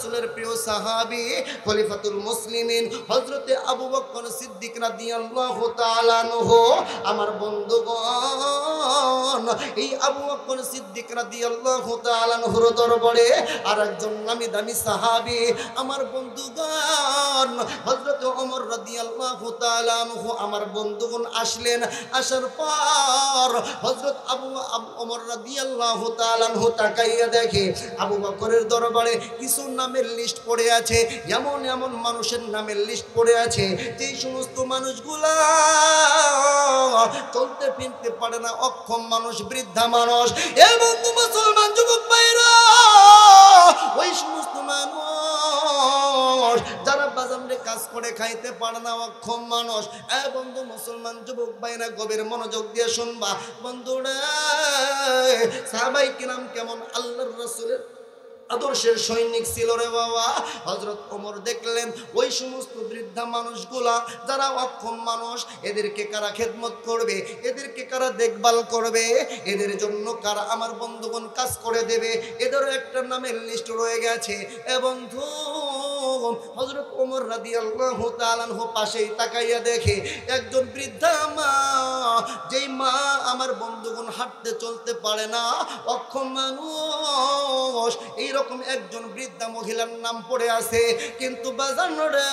রাসূলের প্রিয় সাহাবী খলিফাতুল মুসলিমিন হযরতে আবু বকর সিদ্দিক রাদিয়াল্লাহু তাআলা আনহু। আমার বন্ধুগণ, এই আবু বকর সিদ্দিক রাদিয়াল্লাহু তাআলা আনহুর দরবারে আরেকজন নামি দামি সাহাবী আমার বন্ধুগণ হযরত ওমর রাদিয়াল্লাহু তাআলা আনহু আমার বন্ধুগণ আসলেন। আসার পর হযরত ওমর রাদিয়াল্লাহু তাআলা আনহু তাকাইয়া দেখে আবু বকরের দরবারে কিছু নামের লিস্ট পড়ে আছে। এমন এমন মানুষের নামের লিস্ট পড়ে আছে যেই সমস্ত মানুষগুলা চলতে ফিরতে পারে না, অক্ষম মানুষ, বৃদ্ধা মানুষ। এ বন্ধু মুসলমান যুবক ভাইরা, ওই সমস্ত মানুষ যারা বাজারে কাজ করে খাইতে পারে না, অক্ষম মানুষ। এ বন্ধু মুসলমান যুবক ভাইরা, গভীর মনোযোগ দিয়ে শুনবা বন্ধুরা। সাহাবায়ে কিরাম কেমন আল্লাহর রাসূলের আদর্শের সৈনিক ছিল রে বাবা। হযরত ওমর দেখলেন ওই সমস্ত বৃদ্ধা মানুষগুলা যারা অক্ষম মানুষ, এদেরকে কারা খেদমত করবে, এদেরকে কারা দেখভাল করবে, এদের জন্য কারা আমার বন্ধুগণ কাজ করে দেবে, এদেরও একটা নামের লিস্ট রয়ে গেছে। এ বন্ধু হযরত ওমর রাদিয়াল্লাহু তাআলা আনহু পাশেই তাকাইয়া দেখে একজন বৃদ্ধা মা, যেই মা আমার বন্ধুগণ হাঁটতে চলতে পারে না, অক্ষম মানুষ। এইরকম একজন বৃদ্ধা মহিলার নাম পড়ে আছে, কিন্তু বাজান রে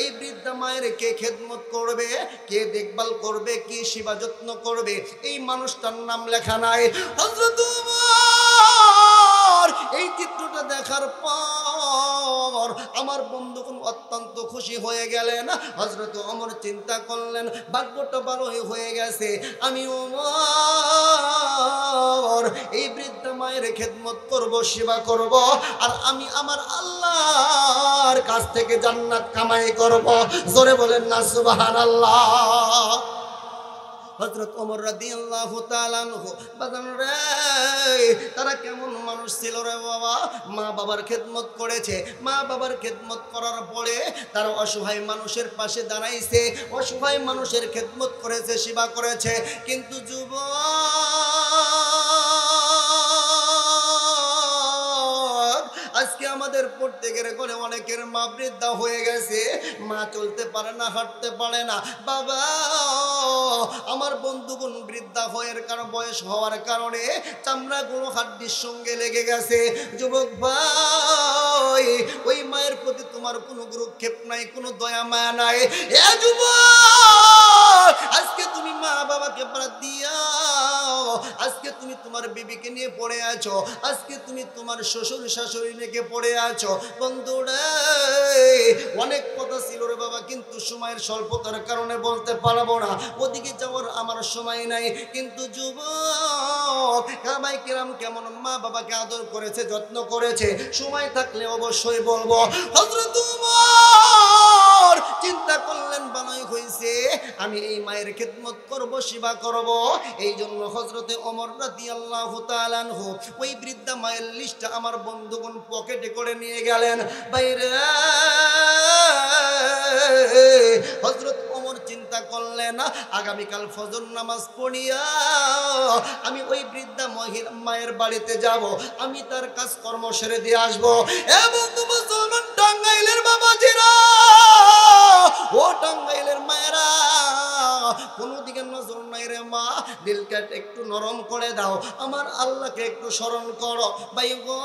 এই বৃদ্ধা মায়ের কে খেদমত করবে, কে দেখভাল করবে, কি সেবা যত্ন করবে, এই মানুষটার নাম লেখা নাই। হযরত ওমর এই চিত্রটা দেখার পর আমার বন্ধুগণ অত্যন্ত খুশি হয়ে গেলেন। হযরত ওমর চিন্তা করলেন ভাগ্যটা ভালো হয়ে গেছে, আমি ওমর এই বৃদ্ধা মায়ের খেদমত করব, সেবা করব, আর আমি আমার আল্লাহর কাছ থেকে জান্নাত কামাই করব। জোরে বলেন না সুবহানাল্লাহ। হযরত ওমর রাদিয়াল্লাহু তাআলা আনহু বাজান রে তারা কেমন মানুষ ছিল রে বাবা। মা বাবার খেদমত করেছে, মা বাবার খেদমত করার পরে তারা অসহায় মানুষের পাশে দাঁড়াইছে, অসহায় মানুষের খেদমত করেছে, সেবা করেছে। কিন্তু আজকে আমাদের প্রত্যেকের ঘরে অনেকের মা বৃদ্ধা হয়ে গেছে, মা চলতে পারে না, হাঁটতে পারে না। বাবা আমার বন্ধুগণ বৃদ্ধা বয়স হওয়ার কারণে চামড়াগুলো হাড্ডির সঙ্গে লেগে গেছে। যুবক ভাই, ওই মায়ের প্রতি তোমার কোনো গুরুক্ষেপ নাই, কোনো দয়া মায়া নাই। এ যুবক, আজকে তুমি মা বাবাকে বাদ দিয়া আজকে তুমি তোমার বিবিকে নিয়ে পড়ে আছো, আজকে তুমি তোমার শ্বশুর শাশুড়ি নিয়ে পড়ে আছো। বন্ধুরা অনেক কথা ছিল রে বাবা, কিন্তু সময়ের স্বল্পতার কারণে বলতে পারবো না, ওদিকে যাওয়ার আমার সময় নাই। কিন্তু যুবক সাহাবায়ে কিরাম কেমন মা বাবাকে আদর করেছে, যত্ন করেছে, সময় থাকলে অবশ্যই বলবো। হযরত ওমর চিন্তা করলেন ভালোই হয়েছে, আমি এই মায়ের খেদমত করব, সেবা করব। এই জন্য হযরতে ওমর রাদিয়াল্লাহু তাআলা আনহু ওই বৃদ্ধা মায়ের লিস্টটা আমার বন্ধুগণ পকেটে করে নিয়ে গেলেন। বাইরে হযরত ওমর চিন্তা করলেন আগামীকাল ফজর নামাজ পড়িয়া আমি ওই বৃদ্ধা মায়ের বাড়িতে যাব, আমি তার কাজকর্ম সেরে দিয়ে আসবো। এ বন্ধু মুসলমান টাঙ্গাইলের বাবাজিরা, ও টাঙ্গাইলের মায়েরা, কোনো দিকে নজর নাই রে মা, দিলটা একটু নরম করে দাও, আমার আল্লাহকে একটু স্মরণ করো। ভাই গো,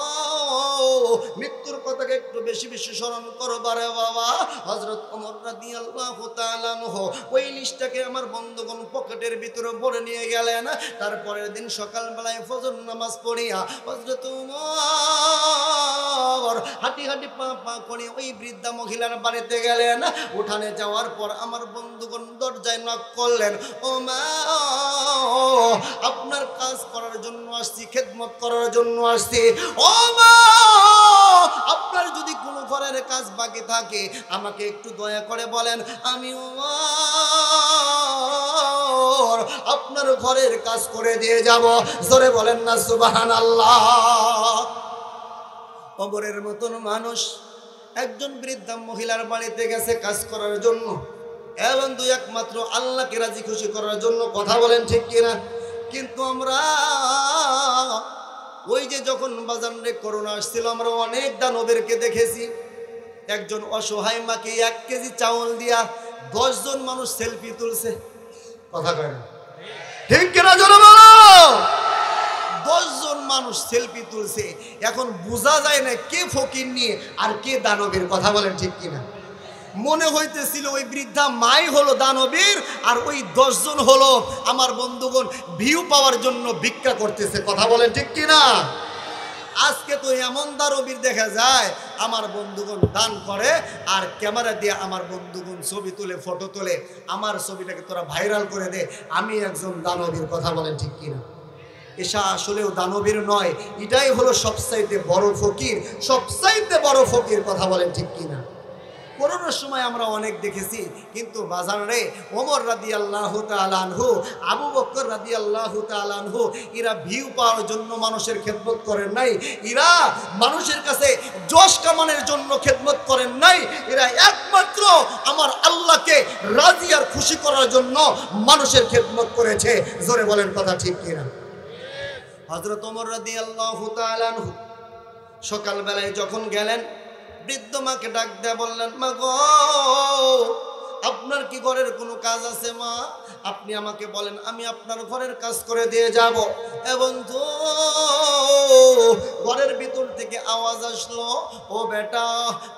মৃত্যুর কথাকে একটু বেশি বেশি স্মরণ করো বারে বাবা। হযরত ওমর রাদিয়াল্লাহু তাআলা আনহু ওই লিস্টটাকে আমার বন্ধুগণ পকেটের ভিতরে ভরে নিয়ে গেলেন। তারপরের দিন সকালবেলায় ফজর নামাজ পড়িয়া হযরত ওমর হাঁটি হাঁটি পা পা করে ওই বৃদ্ধা মহিলার বাড়িতে গেলেন। উঠানে যাওয়ার পর আমার বন্ধুগণ দরজায় নক করলেন, ও মা, আপনার কাজ করার জন্য আসছি, খেদমত করার জন্য আসছি। ও মা, আপনার যদি কোনো ঘরের কাজ বাকি থাকে আমাকে একটু দয়া করে বলেন, আমি আপনার ঘরের কাজ করে দিয়ে যাব। জোরে বলেন না সুবহানাল্লাহ। ওমরের মতন মানুষ একজন বৃদ্ধা মহিলার বাড়িতে গেছে কাজ করার জন্য, এবং দুই একমাত্র আল্লাহকে রাজি খুশি করার জন্য। কথা বলেন ঠিক কিনা? কিন্তু আমরা ওই যে যখন বাজারে করোনা আসছিল আমরা অনেক দানবেরকে দেখেছি। একজন অসহায় মাকে 1 কেজি চাউল দিয়া 10 জন মানুষ সেলফি তুলছে। কথা কয় না, ঠিক কিনা জোরে বলো? 10 জন মানুষ সেলফি তুলছে। এখন বোঝা যায় না কে ফকির নিয়ে আর কে দানবের। কথা বলেন ঠিক কিনা? মনে হইতেছিল ওই বৃদ্ধা মাই হলো দানবীর আর ওই 10 জন হলো আমার বন্ধুগণ ভিউ পাওয়ার জন্য ভিক্ষা করতেছে। কথা বলেন ঠিক কিনা? আজকে তো এমন দানবীর দেখা যায় আমার বন্ধুগণ দান করে আর ক্যামেরা দিয়ে আমার বন্ধুগণ ছবি তুলে, ফটো তুলে, আমার ছবিটাকে তোরা ভাইরাল করে দে, আমি একজন দানবীর। কথা বলেন ঠিক কিনা? এসা আসলেও দানবীর নয়, এটাই হলো সবচাইতে বড় ফকির, সবচাইতে বড় ফকির। কথা বলেন ঠিক কিনা? করোনার সময় আমরা অনেক দেখেছি, কিন্তু বাজারে ওমর রাদিয়াল্লাহু তাআলা আনহু, আবু বকর রাদিয়াল্লাহু তাআলা আনহু এরা ভিউ পাওয়ার জন্য মানুষের খেদমত করেন নাই, এরা মানুষের কাছে যশ কামানের জন্য খেদমত করেন নাই, এরা একমাত্র আমার আল্লাহকে রাজি আর খুশি করার জন্য মানুষের খেদমত করেছে। জোরে বলেন কথা ঠিক কিনা? হযরত ওমর রাদিয়াল্লাহু তাআলা আনহু সকালবেলায় যখন গেলেন, বৃদ্ধ মাকে ডাক দেয়া বললেন, মা গো, আপনার কি ঘরের কোনো কাজ আছে মা? আপনি আমাকে বলেন, আমি আপনার ঘরের কাজ করে দিয়ে যাব। এবং তো ঘরের ভিতর থেকে আওয়াজ আসলো, ও বেটা,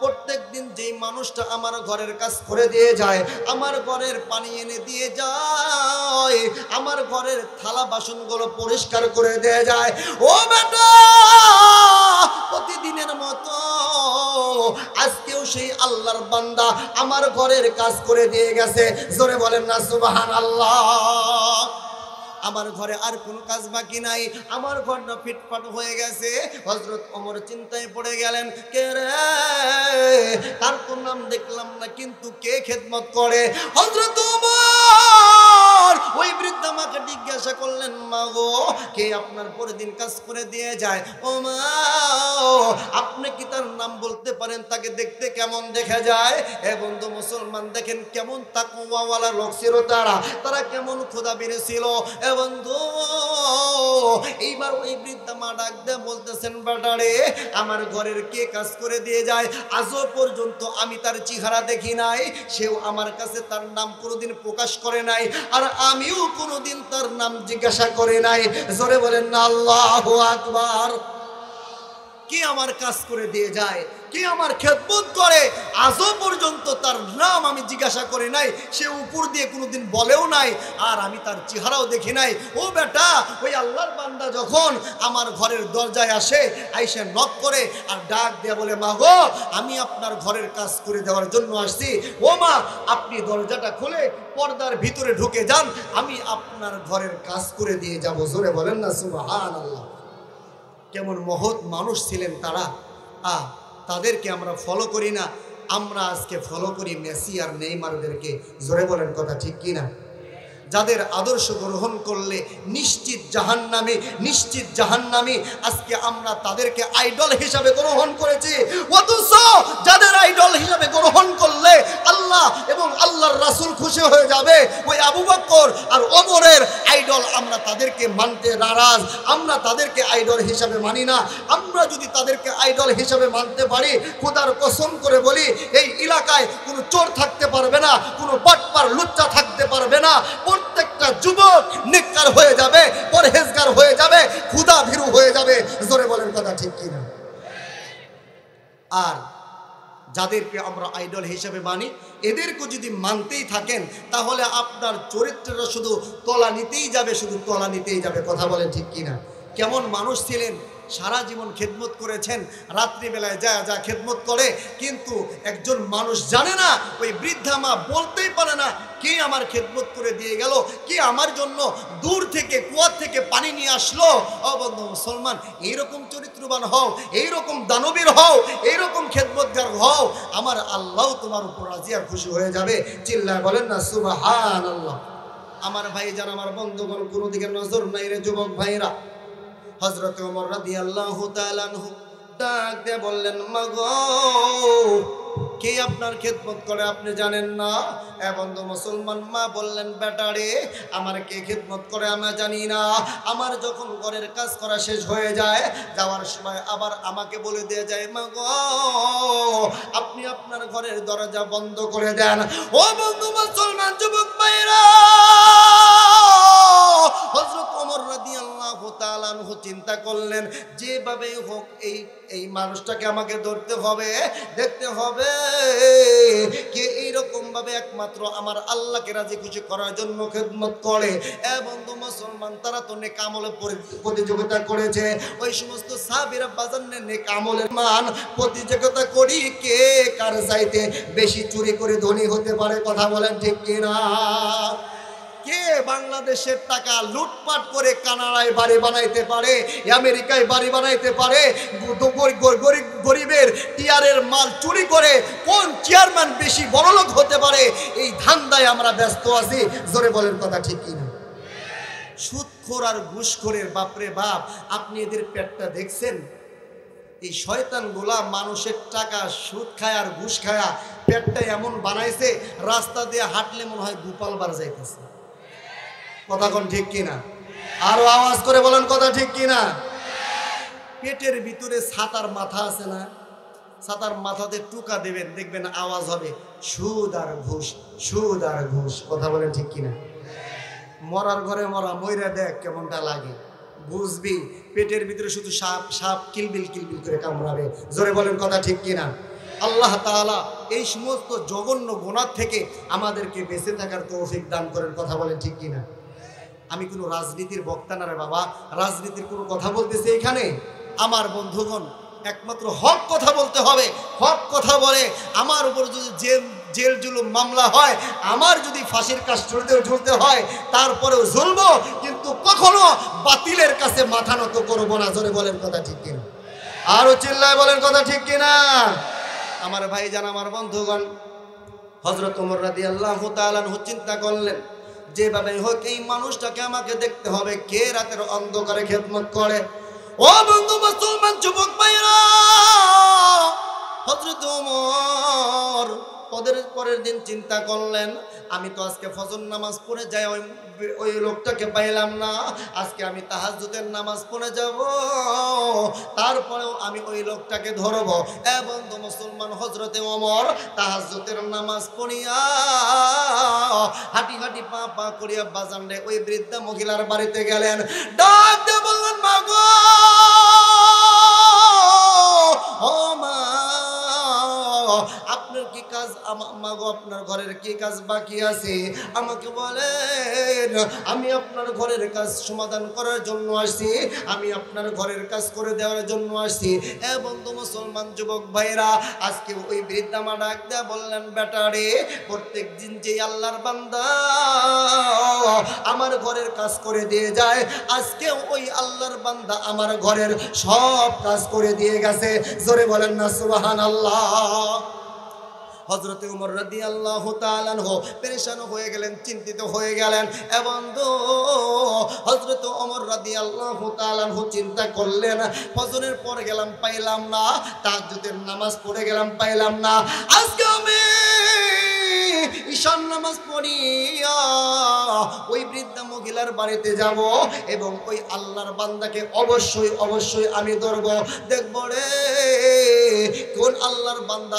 প্রত্যেক দিন যেই মানুষটা আমার ঘরের কাজ করে দিয়ে যায়, আমার ঘরের পানি এনে দিয়ে যায়, আমার ঘরের থালা বাসনগুলো পরিষ্কার করে দিয়ে যায়, ও বেটা, প্রতিদিনের মতো আজকেও সেই আল্লাহর বান্দা আমার ঘরের কাজ করে দিয়ে গেছে। জোরে বলেন না সুবহানাল্লাহ। আমার ঘরে আর কোনো কাজ বাকি নাই, আমার ঘরটা ফিটফাট হয়ে গেছে। হযরত ওমর চিন্তায় পড়ে গেলেন, কে রে, তার তো নাম দেখলাম না, কিন্তু কে খেদমত করে? হযরত ওমর ওই বৃদ্ধা মাকে জিজ্ঞাসা করলেন, মা গো, কে আপনার প্রতিদিন কাজ করে দিয়ে যায়? ও মা, আপনি কি তার নাম বলতে পারেন? তাকে দেখতে কেমন দেখা যায়? এ বন্ধু মুসলমান, দেখেন কেমন তাকওয়াওয়ালা লোক ছিল তারা, তারা কেমন খোদাবীর ছিল। এ বন্ধু, এইবার ওই বৃদ্ধা মা ডাক দিয়ে বলতেছেন, বেটারে, আমার ঘরের কে কাজ করে দিয়ে যায়? আজও পর্যন্ত আমি তার চেহারা দেখি নাই, সেও আমার কাছে তার নাম কোনোদিন প্রকাশ করে নাই, আর আমিও কোনোদিন তার নাম জিজ্ঞাসা করে নাই। জোরে বলেন না আল্লাহু আকবার। কে আমার কাজ করে দিয়ে যায়, কে আমার খেদমত করে, আজও পর্যন্ত তার নাম আমি জিজ্ঞাসা করে নাই, সে উপর দিয়ে কোনোদিন বলেও নাই, আর আমি তার চেহারাও দেখি নাই। ও বেটা, ওই আল্লাহর বান্দা যখন আমার ঘরের দরজায় আসে, আইসে নক করে আর ডাক দিয়ে বলে, মা গো, আমি আপনার ঘরের কাজ করে দেওয়ার জন্য আসছি, ও মা, আপনি দরজাটা খুলে পর্দার ভিতরে ঢুকে যান, আমি আপনার ঘরের কাজ করে দিয়ে যাব। জোরে বলেন না সুবহানাল্লাহ। কেমন মহৎ মানুষ ছিলেন তারা। তাদেরকে আমরা ফলো করি না, আমরা আজকে ফলো করি মেসি আর নেইমারদেরকে। জোরে বলেন কথা ঠিক কিনা? যাদের আদর্শ গ্রহণ করলে নিশ্চিত জাহান্নামী, নিশ্চিত জাহান্নামী। আজকে আমরা তাদেরকে আইডল হিসাবে গ্রহণ করেছি, অথচ যাদের আইডল হিসাবে গ্রহণ করলে আল্লাহ এবং আল্লাহর রাসূল খুশি হয়ে যাবে, ওই আবু বকর আর ওমরের আইডল আমরা তাদেরকে মানতে নারাজ, আমরা তাদেরকে আইডল হিসাবে মানি না। আমরা যদি তাদেরকে আইডল হিসাবে মানতে পারি, খোদার কসম করে বলি, এই এলাকায় কোনো চোর থাকতে পারবে না, কোনো বাটপার লুচ্চা থাকতে পারবে না। প্রত্যেকটা যুবক নেককার হয়ে যাবে, পরহেজগার হয়ে যাবে, খোদা ভীরু হয়ে যাবে। জোরে বলেন কথা ঠিক কিনা? আর যাদেরকে আমরা আইডল হিসেবে মানি, এদেরকে যদি মানতেই থাকেন, তাহলে আপনার চরিত্রটা শুধু তলা নিতেই যাবে, শুধু তলা নিতেই যাবে। কথা বলেন ঠিক কিনা? কেমন মানুষ ছিলেন, সারা জীবন খেদমত করেছেন, রাত্রিবেলায় যা যা খেদমত করে, কিন্তু একজন মানুষ জানে না, ওই বৃদ্ধা মা বলতেই পারে না কে আমার খেদমত করে দিয়ে গেল, কে আমার জন্য দূর থেকে কুয়া থেকে পানি নিয়ে আসলো। অবন্ধ মুসলমান, এইরকম চরিত্রবান হও, এইরকম দানবীর হও, এইরকম খেদমতগার হও, আমার আল্লাহ তোমার উপর রাজি আর খুশি হয়ে যাবে। চিল্লায় বলেন না সুবহানাল্লাহ। আমার ভাই যারা, আমার বন্ধুগণ, কোনো দিকে নজর নাই রে যুবক ভাইরা। হযরত ওমর রাদিয়াল্লাহু তাআলা আনহু ডাক দিয়ে বললেন, মা গো, কে আপনার খেদমত করে আপনি জানেন না? এ বন্ধু মুসলমান মা বললেন, বেটারে আমার কে খেদমত করে আমরা জানি না। আমার যখন ঘরের কাজ করা শেষ হয়ে যায়, যাওয়ার সময় আবার আমাকে বলে দিয়ে যায়, মা গো আপনি আপনার ঘরের দরজা বন্ধ করে দেন। ও বন্ধু মুসলমান যুবক ভাইরা, হযরত ওমর রাদিয়াল্লাহু তাআলা আনহু চিন্তা করলেন, যেভাবেই হোক এই মানুষটাকে আমাকে ধরতে হবে, দেখতে হবে কে এইরকম ভাবে একমাত্র আমার আল্লাহকে রাজি খুশি করার জন্য খেদমত করে। এ বন্ধু মুসলমান, তারা তো নেক আমলে প্রতিযোগিতা করেছে। ওই সমস্ত সাহাবীরা বাজারে নেক আমলের মান প্রতিযোগিতা করি কে কার চাইতে বেশি চুরি করে ধনী হতে পারে। কথা বলেন ঠিক কিনা? কে বাংলাদেশের টাকা লুটপাট করে কানাডায় বাড়ি বানাইতে পারে, আমেরিকায় বাড়ি বানাইতে পারে, গরিবের টিয়ারের মাল চুরি করে কোন চেয়ারম্যান বেশি বড়লোক হতে পারে, এই ধান্দায় আমরা ব্যস্ত আছি। জোরে বলেন কথা ঠিক কিনা? সুদখোর আর ঘুষখোরের বাপরে বাপ, আপনি এদের পেটটা দেখছেন? এই শয়তানগুলা মানুষের টাকা সুদ খায় আর ঘুষ খায়া পেটটা এমন বানাইছে, রাস্তা দিয়ে হাঁটলে মনে হয় গোপাল বার যাইতেছে। কথা কোন ঠিক কিনা? আরো আওয়াজ করে বলেন কথা ঠিক কিনা? পেটের ভিতরে ছাতার মাথা আছে না, ছাতার মাথাতে টুকা দেবেন, দেখবেন আওয়াজ হবে সুদ আর ঘুষ, সুদ আর ঘুষ। কথা বলেন ঠিক কিনা? মরার ঘরে মরা, মইরা দেখ কেমনটা লাগে, বুঝবি পেটের ভিতরে শুধু সাপ সাপ কিলবিল কিলবিল করে কামড়াবে। জোরে বলেন কথা ঠিক কিনা? আল্লাহ তাআলা এই সমস্ত জঘন্য গুনাহ থেকে আমাদেরকে বেঁচে থাকার তৌফিক দান করেন। কথা বলেন ঠিক কিনা? আমি কোনো রাজনীতির বক্তা না রে বাবা, রাজনীতির কোনো কথা বলতেছি এখানে? আমার বন্ধুগণ, একমাত্র হক কথা বলতে হবে। হক কথা বলে আমার উপর যদি জেল জুলুম মামলা হয়, আমার যদি ফাঁসির কাস্টডিতেও ঝুলতে হয়, তারপরেও ঝুলবো, কিন্তু কখনো বাতিলের কাছে মাথা নত করবো না। জোরে বলেন কথা ঠিক কিনা? আরো চিল্লায় বলেন কথা ঠিক কিনা? আমার ভাইজান, আমার বন্ধুগণ, হযরত ওমর রাদিয়াল্লাহু তাআলা আনহু চিন্তা করলেন, যেভাবে হোক এই মানুষটাকে আমাকে দেখতে হবে কে রাতের অন্ধকারে খেদমত করে। ও বন্ধু মুসলমান যুবক ভাইরা, হযরত ওমর পরের দিন চিন্তা করলেন, আমি তো আজকে ফজর নামাজ পড়ে যাই, ওই লোকটাকে পাইলাম না, আজকে আমি তাহাজ্জুদের নামাজ পড়ে যাব, তারপরেও আমি ওই লোকটাকে ধরবো। এ বন্ধু মুসলমান, হযরতে ওমর তাহাজ্জুদের নামাজ পড়িয়া হাঁটি হাঁটি পা পা করিয়া বাজারে ওই বৃদ্ধা মহিলার বাড়িতে গেলেন। ডাক দিয়ে বললেন, মা গো, ও মা, আপনার কি কাজ? মা গো, আপনার ঘরের কি কাজ বাকি আছে আমাকে বলেন, আমি আপনার ঘরের কাজ সমাধান করার জন্য আসছি, আমি আপনার ঘরের কাজ করে দেওয়ার জন্য আসছি। এ বন্ধু মুসলমান যুবক ভাইরা, আজকে ওই বৃদ্ধা মা ডাক দেয়া বললেন, বেটারে প্রত্যেক দিন যে আল্লাহর বান্দা আমার ঘরের কাজ করে দিয়ে যায়, আজকে ওই আল্লাহর বান্দা আমার ঘরের সব কাজ করে দিয়ে গেছে। জোরে বলেন না সুবহানাল্লাহ। হযরতে ওমর রাদিয়াল্লাহু তাআলা আনহু পেরেশান হয়ে গেলেন, চিন্তিত হয়ে গেলেন। এবং হযরতে ওমর রাদিয়াল্লাহু তাআলা আনহু চিন্তা করলেন, ফজরের পর গেলাম পাইলাম না, তাহাজ্জুদের নামাজ পড়ে গেলাম পাইলাম না, আজকে আমি ঈশান নামাজ পড়িয়া ওই বৃদ্ধা মহিলার বাড়িতে যাব এবং ওই আল্লাহর বান্দাকে অবশ্যই অবশ্যই আমি ধরব, দেখব রে কোন আল্লাহর বান্দা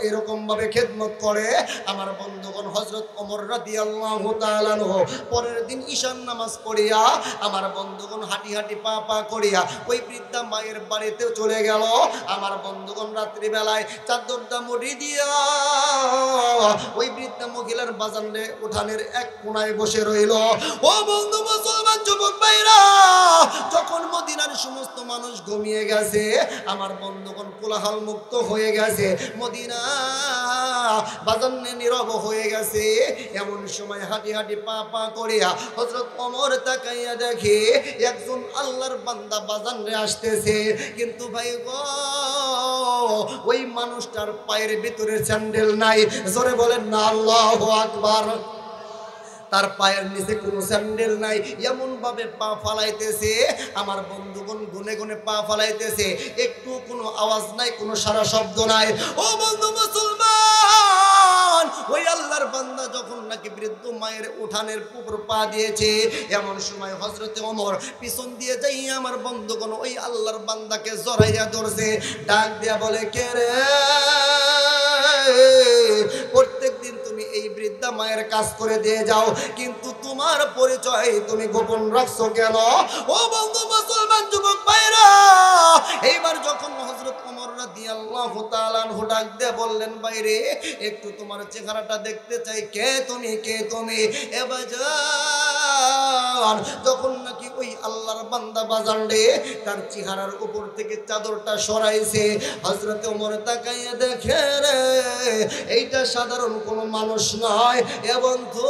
এরকম ভাবে খেদমত করে। আমার বন্ধুগণ, হযরত ওমর রাদিয়াল্লাহু তাআলা আনহু পরের দিন ঈশান নামাজ পড়িয়া আমার বন্ধুগণ হাঁটি হাঁটি পা পা করিয়া ওই বৃদ্ধা মায়ের বাড়িতে চলে গেল। আমার বন্ধুগণ, রাত্রিবেলায় চাদরটা মুড়ি দিয়া ওই বৃদ্ধা মহিলার বাজারে উঠানের এক কোণায় বসে রইল। ও বন্ধু মুসলমান যুবক ভাইরা, যখন মদিনার সমস্ত মানুষ ঘুমিয়ে গেছে, আমার বন্ধুগণ কোলাহল মুক্ত হয়ে গেছে, মদিনা বাজারে নীরব হয়ে গেছে, এমন সময় হাঁটি হাঁটি পা পা করিয়া হযরত ওমর তাকাইয়া দেখে একজন আল্লাহর বান্দা বাজারে আসতেছে। কিন্তু ভাই গো, ওই মানুষটার পায়ের ভিতরে স্যান্ডেল নাই। জোরে বলেন না আল্লাহু আকবার। তার পায়ের নিচে কোনো স্যান্ডেল নাই, এমন ভাবে পা ফালাইতেছে, আমার বন্ধুগণ গুনে গুনে পা ফালাইতেছে, একটু কোনো আওয়াজ নাই, কোনো সারা শব্দ নাই। ও বন্ধু মুসলমান, ওই আল্লাহর বান্দা যখন নাকি বৃদ্ধ মায়ের উঠানের উপর পা দিয়েছে, এমন সময় হযরতে ওমর পিছন দিয়ে যাই আমার বন্ধুগণ ওই আল্লাহর বান্দাকে জড়াইয়া ধরছে, ডাক দিয়া বলে, কে রে? প্রত্যেক দিন তুমি এই বৃদ্ধা মায়ের কাজ করে দিয়ে যাও, কিন্তু তোমার পরিচয় তুমি গোপন রাখছো কেন? ও বন্ধু মুসলমান যুবক ভাইরা, এইবার যখন হযরত ওমর রাদিয়াল্লাহু তাআলা আনহু ডাক দিয়ে বললেন, বাইরে একটু তোমার চেহারাটা দেখতে চাই, কে তুমি, কে তুমি? এ বাজার, যখন নাকি ওই আল্লাহর বান্দা বাজার রে তার চেহারার উপর থেকে চাদরটা সরাইছে, হযরত ওমর তাকাইয়া দেখে রে এইটা সাধারণ কোনো মানুষ নয়, এ বন্ধু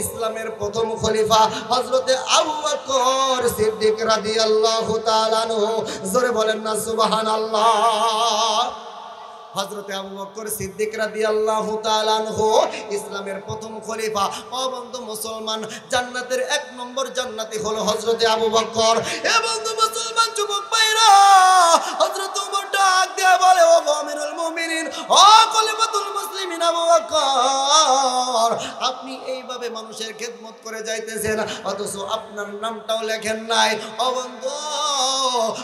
ইসলামের প্রথম খলিফা হযরতে আবু বকর সিদ্দিক রাদিয়াল্লাহু তাআলা আনহু। জোরে বলেন না সুবহানাল্লাহ। হযরতে আবু বকর সিদ্দিক রাদিয়াল্লাহু তাআলা আনহু ইসলামের প্রথম খলিফা। ও বন্ধু মুসলমান, জান্নাতের এক নম্বর জান্নাতি হলো হযরতে আবু বকর। এ বন্ধু মুসলমান যুবক ভাইরা, হযরত ওমর ডাক দিয়ে বলে, ও আমিরুল মুমিনিন, ও খলিফাতুল মুসলিমিন আবু বকর, আপনি এইভাবে মানুষের খেদমত করে যাইতেছেন, অথচ আপনার নামটাও লেখেন নাই। ও বন্ধু,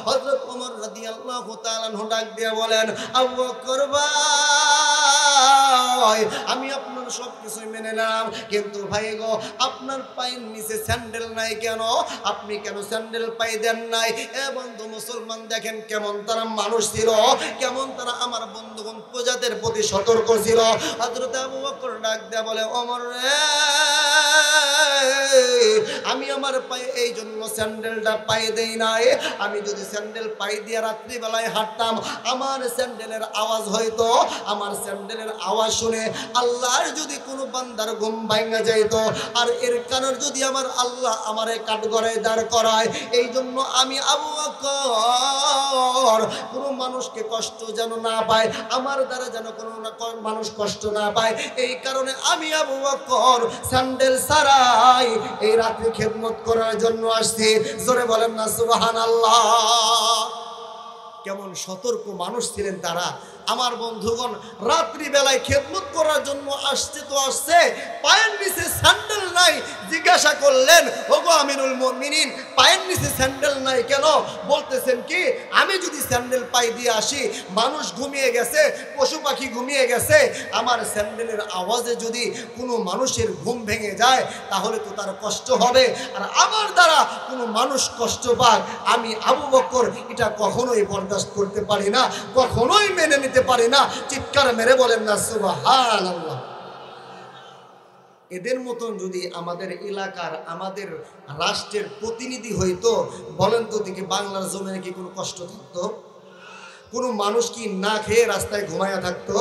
হযরত ওমর রাদিয়াল্লাহু তাআলা আনহু ডাক দিয়ে বলেন, আবু বকর ভাই, আমি আপনার সব কিছুই মেনে নিলাম, কিন্তু ভাই গো, আপনার পায়ের নিচে স্যান্ডেল নাই কেন? আপনি কেন স্যান্ডেল পাই দেন নাই? এ বন্ধু মুসলমান, দেখেন কেমন তারা মানুষ ছিল, কেমন তারা আমার বন্ধুগণ প্রজাদের প্রতি সতর্ক ছিল। হযরত আবু বকর ডাক দেয়া বলে, ওমর রে, আমি আমার পায়ে এই জন্য স্যান্ডেলটা পায়ে দেই নাই, আমি যদি স্যান্ডেল পায়ে দিয়ে রাত্রিবেলায় হাঁটতাম, আমার স্যান্ডেলের আওয়াজ হয়তো, আমার স্যান্ডেলের আওয়াজ শুনে আল্লাহর যদি কোনো বান্দার ঘুম ভাঙা যাইত, আর এর কারণ যদি আমার আল্লাহ আমারে কাঠগড়ায় দাঁড় করায়, এই জন্য আমি আবু বকর কোনো মানুষকে কষ্ট যেন না পায়, আমার দ্বারা যেন কোনো মানুষ কষ্ট না পায়, এই কারণে আমি আবু বকর স্যান্ডেল ছাড়াই এই রাত্রি খেদমত করার জন্য আসছি। জোরে বলেন না সুবহানাল্লাহ। কেমন সতর্ক মানুষ ছিলেন তারা। আমার বন্ধুগণ, রাত্রি বেলায় খেদমত করার জন্য আসছে তো আসছে, পায়ের নিচে স্যান্ডেল নাই। জিজ্ঞাসা করলেন, ওগো আমিরুল মুমিনিন, পায়ের নিচে স্যান্ডেল নাই কেন? বলতেছেন কি, আমি যদি স্যান্ডেল পাই দিয়ে আসি, মানুষ ঘুমিয়ে গেছে, পশু পাখি ঘুমিয়ে গেছে, আমার স্যান্ডেলের আওয়াজে যদি কোনো মানুষের ঘুম ভেঙে যায়, তাহলে তো তার কষ্ট হবে, আর আমার দ্বারা কোনো মানুষ কষ্ট পাক, আমি আবু বকর এটা কখনোই বরদাস্ত করতে পারি না, কখনোই মেনে নিতে পারি না। চিৎকার মেরে বলেন না সুবহানাল্লাহ। এদের মতন যদি আমাদের এলাকার, আমাদের রাষ্ট্রের প্রতিনিধি হইতো, বলেন তো দেখি বাংলার জমিনে কি কোনো কষ্ট থাকতো? কোনো মানুষ কি না খেয়ে রাস্তায় ঘুমায়া থাকতো?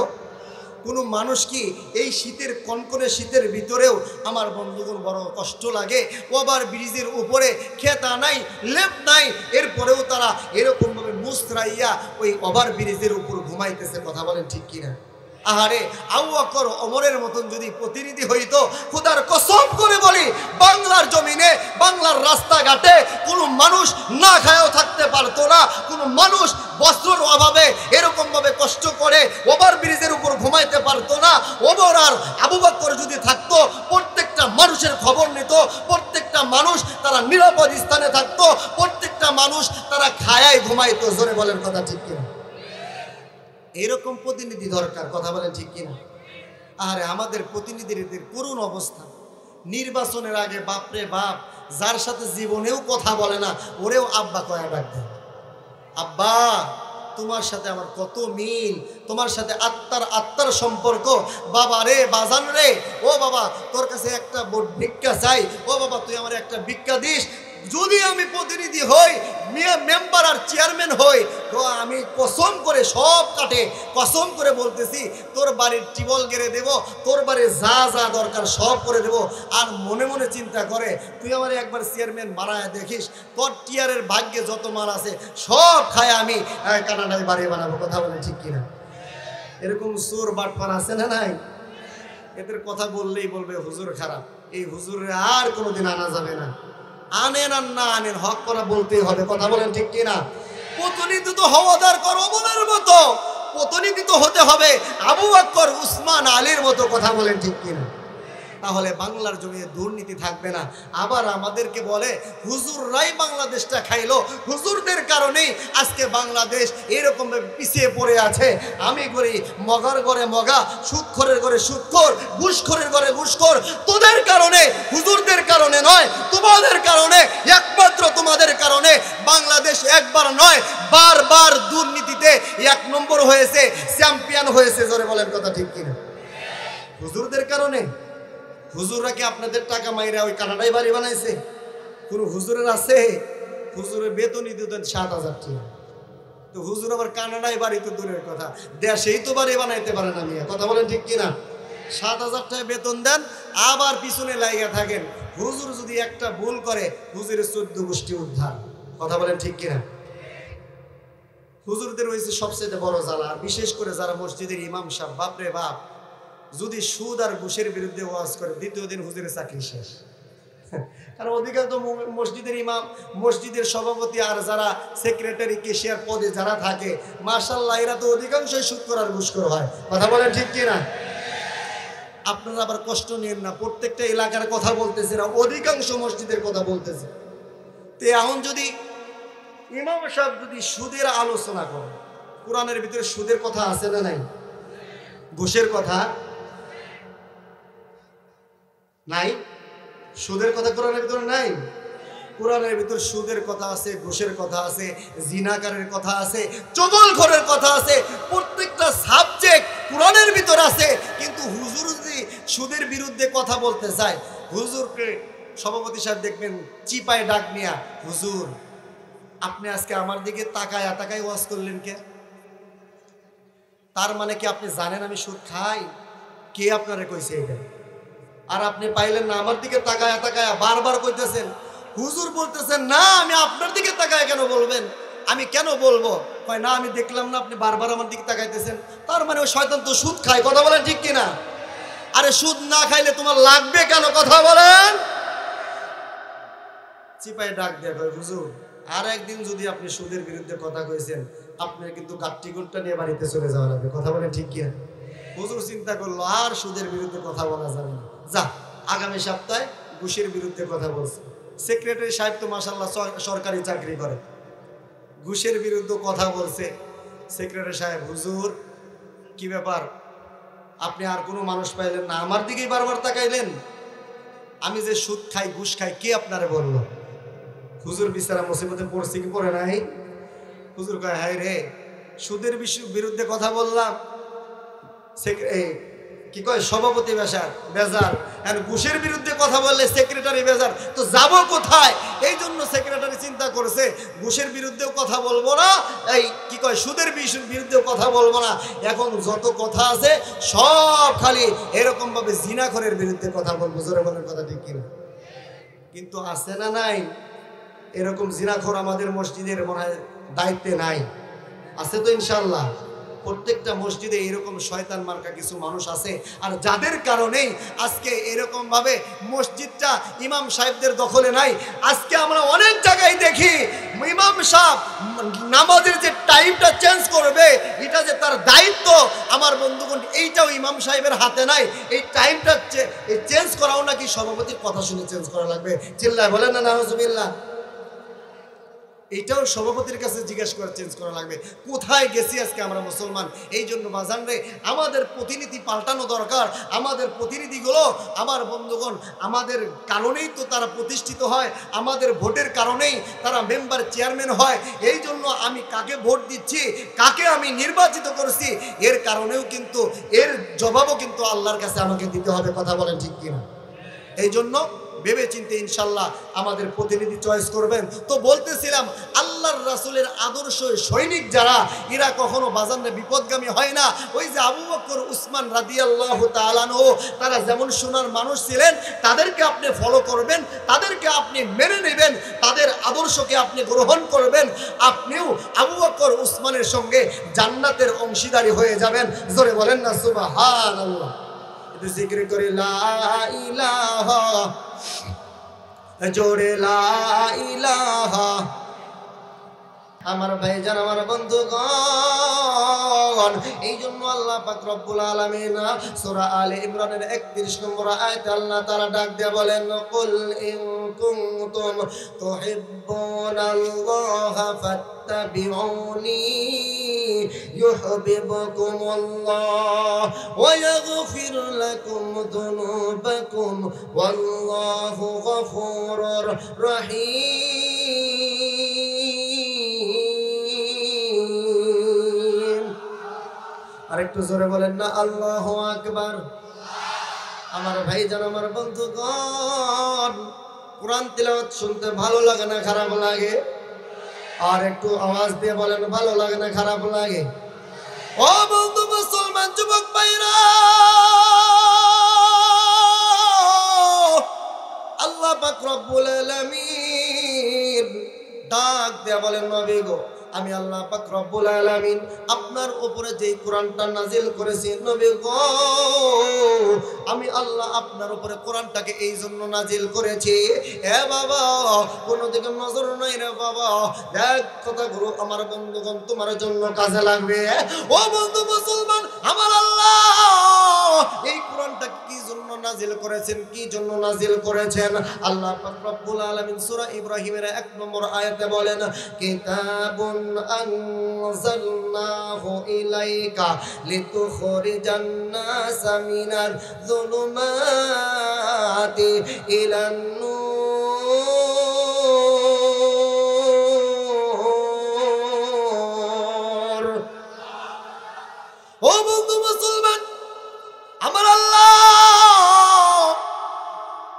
কোনো মানুষ কি এই শীতের কনকনে শীতের ভিতরেও, আমার বন্ধুগণ বড় কষ্ট লাগে, ওভার ব্রিজের উপরে খেতা নাই, লেপ নাই, এরপরেও তারা এরকমভাবে মুসরাইয়া ওই ওভার ব্রিজের উপর ঘুমাইতেছে। কথা বলেন ঠিক কিনা? আহারে, আবু বকর ওমরের মতন যদি প্রতিনিধি হইতো, খোদার কসম করে বলি, বাংলার জমিনে, বাংলার রাস্তাঘাটে কোনো মানুষ না খায়ও থাকতে পারতো না, কোনো মানুষ বস্ত্রের অভাবে এরকম ভাবে কষ্ট করে ওভার ব্রিজের উপর ঘুমাইতে পারতো না। ওমর আর আবু বকর যদি থাকতো, প্রত্যেকটা মানুষের খবর নিত, প্রত্যেকটা মানুষ তারা নিরাপদ স্থানে থাকতো, প্রত্যেকটা মানুষ তারা খায়ায় ঘুমাইতো। জোরে বলেন কথা ঠিক কিনা? এরকম প্রতিনিধি দরকার। কথা বলেন ঠিক কিনা? আরে আমাদের প্রতিনিধিদের করুণ অবস্থা। নির্বাচনের আগে বাপরে বাপ, যার সাথে জীবনেও কথা বলে না, ওরেও আব্বা কয়া ডাক দেয়। আব্বা, তোমার সাথে আমার কত মিল, তোমার সাথে আত্মার সম্পর্ক। বাবা রে, বাজান রে, ও বাবা তোর কাছে একটা ভিক্ষা চাই, ও বাবা তুই আমার একটা ভিক্ষা দিস। যদি আমি প্রতিনিধি হই, মেম্বার আর চেয়ারম্যান হই, তো আমি কসম করে সব কাটে কসম করে বলতেছি, তোর বাড়ির টিবল গেড়ে দেব, তোর বাড়ির যা যা দরকার সব করে দেব। আর মনে মনে চিন্তা করে, তুই আমার একবার চেয়ারম্যান বানায় দেখিস, তোর টিয়ারের ভাগ্যে যত মাল আছে সব খায় আমি কানাডায় বাড়ি বানাবো। কথা বলে ঠিক কিনা? এরকম চোর বাটপার আছে না নাই? এদের কথা বললেই বলবে হুজুর খারাপ, এই হুজুরের আর কোনোদিন আনা যাবে না। আনেন আর না আনেন, হক করা বলতেই হবে। কথা বলেন ঠিক কিনা? প্রতিনিধি তো হওয়াদার কর অমলের মতো, প্রতিনিধি তো হতে হবে আবু বকর উসমান আলীর মতো। কথা বলেন ঠিক কিনা? তাহলে বাংলার জমিতে দুর্নীতি থাকবে না। আবার আমাদেরকে বলে হুজুররাই বাংলাদেশটা খাইলো, হুজুরদের কারণেই আজকে বাংলাদেশ এরকম পিছিয়ে পড়ে আছে। আমি করি মগার ঘরে মগা, সুদখোরের ঘরে সুদখোর, ঘুষখোরের ঘরে ঘুষখোর। তোদের কারণে, হুজুরদের কারণে নয়, তোমাদের কারণে, একমাত্র তোমাদের কারণে বাংলাদেশ একবার নয় বারবার দুর্নীতিতে 1 নম্বর হয়েছে, চ্যাম্পিয়ন হয়েছে। জোরে বলেন কথা ঠিক কিনা? হুজুরদের কারণে। হুজুররা কি আপনাদের টাকা মাইরা ওই কানাডায় বাড়ি বানাইছে? কোন হুজুরের আছে? হুজুরের বেতনই দিতেন 7,000 টাকা। তো হুজুর আবার কানাডায় বাড়ি তো দূরের কথা, দেশেই তো বাড়ি বানাইতে পারে না মিয়া। কথা বলেন ঠিক কিনা? 7,000 টাকা বেতন দেন, আবার পিছনে লাইগা থাকেন। হুজুর যদি একটা ভুল করে হুজুরের 14 গোষ্ঠী উদ্ধার। কথা বলেন ঠিক কিনা? হুজুরদের হয়েছে সবচেয়ে বড় জ্বালা, বিশেষ করে যারা মসজিদের ইমাম সাহেব, বাপরে বাপ, যদি সুদ আর ঘুষের বিরুদ্ধে ওয়াজ করে দ্বিতীয় দিন হুজুরের চাকরি শেষ। কারণ অধিকাংশ মসজিদের ইমাম, মসজিদের সভাপতি আর যারা সেক্রেটারি, কেশিয়ার পদে যারা থাকে, মাশাআল্লাহ এরা তো অধিকাংশই সুদ করার ঘুষখোর হয়। কথা বলেন ঠিক কিনা? আপনারা আবার কষ্ট নেন না, প্রত্যেকটা এলাকার কথা বলতেছে না, অধিকাংশ মসজিদের কথা বলতেছে। তো এখন যদি ইমাম সাহেব যদি সুদের আলোচনা করে, কোরআনের ভিতরে সুদের কথা আছে না নাই? ঘুষের কথা নাই? সুদের কথা কোরআনের ভিতরে নাই? কোরআনের ভিতর সুদের কথা আছে, ঘুষের কথা আছে, জিনাকারের কথা আছে, চগলখোরের কথা আছে। প্রত্যেকটা সাবজেক্ট কোরআনের ভিতর আছে। কিন্তু হুজুর যদি সুদের বিরুদ্ধে কথা বলতে চায়, হুজুরকে সভাপতি সাহেব দেখবেন চিপায় ডাক নিয়া, হুজুর আপনি আজকে আমার দিকে তাকায় তাকায় ওয়াজ করলেন কে? তার মানে কি আপনি জানেন আমি সুদ খাই? কে আপনারে কইছে এটা? আর আপনি পাইলেন না, আমার দিকে তাকায় তাকায় বারবার কইতেছেন। হুজুর বলতেছেন না আমি আপনার দিকে তাকায় কেন বলবেন? আমি কেন বলবো? কয় না আমি দেখলাম না আপনি বারবার আমার দিকে তাকাইতেছেন, তার মানে ওই শয়তান তো সুদ খায়। কথা বলেন ঠিক কিনা? আরে সুদ না খাইলে তোমার লাগবে কেন? কথা বলেন। চিপায় ডাক দেয়া কয়, হুজুর আর একদিন যদি আপনি সুদের বিরুদ্ধে কথা কইছেন, আপনার কিন্তু গাট্টি গুট্টা নিয়ে বাড়িতে চলে যাওয়া লাগবে। কথা বলেন ঠিক কিনা? হুজুর চিন্তা করলো আর সুদের বিরুদ্ধে কথা বলা যাবে না, যা আগামী সপ্তাহে ঘুষের বিরুদ্ধে কথা বলছে। সেক্রেটারি সাহেব তো মাশাআল্লাহ সরকারি চাকরি করে, ঘুষের বিরুদ্ধে কথা বলছে। সেক্রেটারি সাহেব, হুজুর কি ব্যাপার, আপনি আর কোনো মানুষ পাইলেন না, আমার দিকেই বারবার তাকাইলেন? আমি যে সুদ খাই ঘুষ খাই কে আপনারে বললো? হুজুর বিচারা মুসিবতে পড়ছে কি পড়ে নাই? হুজুর কয় হায় রে, সুদের বিরুদ্ধে কথা বললাম, কি কয় সভাপতি বেজার, আর ঘুষের বিরুদ্ধে কথা বললে সেক্রেটারি বেজার, তো যাব কোথায়? এই জন্য সেক্রেটারি চিন্তা করেছে ঘুষের বিরুদ্ধেও কথা বলবো না, এই কি কয় সুদের বিরুদ্ধেও কথা বলবো না। এখন যত কথা আছে সব খালি এরকম ভাবে জিনাখোরের বিরুদ্ধে কথা বলবো। জোরে বলেন কথা ঠিক কিনা? কিন্তু আছে না নাই এরকম জিনাখোর? আমাদের মসজিদের মনে হয় দায়িত্বে নাই, আছে তো ইনশাল্লাহ। প্রত্যেকটা মসজিদে এরকম শয়তান মার্কা কিছু মানুষ আছে, আর যাদের কারণেই আজকে এরকম ভাবে মসজিদটা ইমাম সাহেবদের দখলে নাই। আজকে আমরা অনেক জায়গায় দেখি ইমাম সাহেব নামাজের যে টাইমটা চেঞ্জ করবে, এটা যে তার দায়িত্ব, আমার বন্ধুগণ এইটাও ইমাম সাহেবের হাতে নাই। এই টাইমটা চেঞ্জ করাও নাকি সভাপতির কথা শুনে চেঞ্জ করা লাগবে। চিল্লায় বলেন না নাউজুবিল্লাহ। এইটাও সভাপতির কাছে জিজ্ঞেস করে চেঞ্জ করা লাগবে। কোথায় গেছি আজকে আমরা মুসলমান? এই জন্য বাজান রে, আমাদের প্রতিনিধি পাল্টানো দরকার। আমাদের প্রতিনিধিগুলো, আমার বন্ধুগণ, আমাদের কারণেই তো তারা প্রতিষ্ঠিত হয়, আমাদের ভোটের কারণেই তারা মেম্বার চেয়ারম্যান হয়। এই জন্য আমি কাকে ভোট দিচ্ছি, কাকে আমি নির্বাচিত করছি, এর কারণেও কিন্তু এর জবাবও কিন্তু আল্লাহর কাছে আমাকে দিতে হবে। কথা বলেন ঠিক কিনা? এই জন্য ভেবে চিন্তে ইনশাল্লাহ আমাদের প্রতিনিধি চয়েস করবেন। তো বলতেছিলাম আল্লাহর রাসূলের আদর্শ সৈনিক যারা, এরা কখনো বাজানে বিপদগামী হয় না। ওই যে আবু বকর উসমান রাদিয়াল্লাহু তাআলা আনহু, তারা যেমন সোনার মানুষ ছিলেন, তাদেরকে আপনি ফলো করবেন, তাদেরকে আপনি মেনে নেবেন, তাদের আদর্শকে আপনি গ্রহণ করবেন, আপনিও আবু বকর উসমানের সঙ্গে জান্নাতের অংশীদারি হয়ে যাবেন। জোরে বলেন না সুবহানাল্লাহ। একটু জিকির করে লা ইলাহা, জোরে লা ইলাহা। আমার ভাইজান, আমার বন্ধুগণ, এই জন্য আল্লাহ পাক রব্বুল আলামিন সূরা আলে ইমরানের 31 নম্বর আয়াতে আল্লাহ তাআলা ডাক দিয়ে বলেন, কুল ইন কুনতুম তুহিব্বুনাল্লাহা ফাত্তাবিউনি ইউহিব্বুকুমুল্লাহ ওয়া ইয়াগফির লাকুম যুনুবাকুম ওয়াল্লাহু গফুরুর রহিম। আরেকটু জোরে বলেন না আল্লাহু আকবার। আমার ভাইজান, আমার বন্ধুগণ, কোরআন তিলাওয়াত শুনতে ভালো লাগে না খারাপ লাগে? আর একটু আওয়াজ দিয়ে বলেন, ভালো লাগে না খারাপ লাগে? ও বন্ধু মুসলমান যুবক ভাইরা, আল্লাহ পাক রব্বুল আলামিন ডাক দিয়ে বলেন, নবী গো, আমি আল্লাহ পাক রব্বুল আলামিন আপনার উপরে যেই কোরআনটা নাজিল করেছি, নবী গো, আমি আল্লাহ আপনার উপরে কোরআনটাকে এই জন্য নাজিল করেছি, এ বাবা কোনো দিকে নজর নাই রে বাবা, দেখ কথাগুলো আমার বন্ধুগণ তোমার জন্য কাজে লাগবে। ও বন্ধু মুসলমান, আমার আল্লাহ এই কোরআনটা কি জন্য নাজিল করেছেন, কি জন্য নাজিল করেছেন? আল্লাহ পাক রব্বুল আলামিন সূরা ইব্রাহিমের 1 নম্বর আয়াতে বলেন, কিতাবুন আনজালনাহু ইলাইকা লিতুখরিজান নাসা মিনাল যুলুমাতি ইলান নূর। ও বন্ধু মুসলমান, আমার আল্লাহ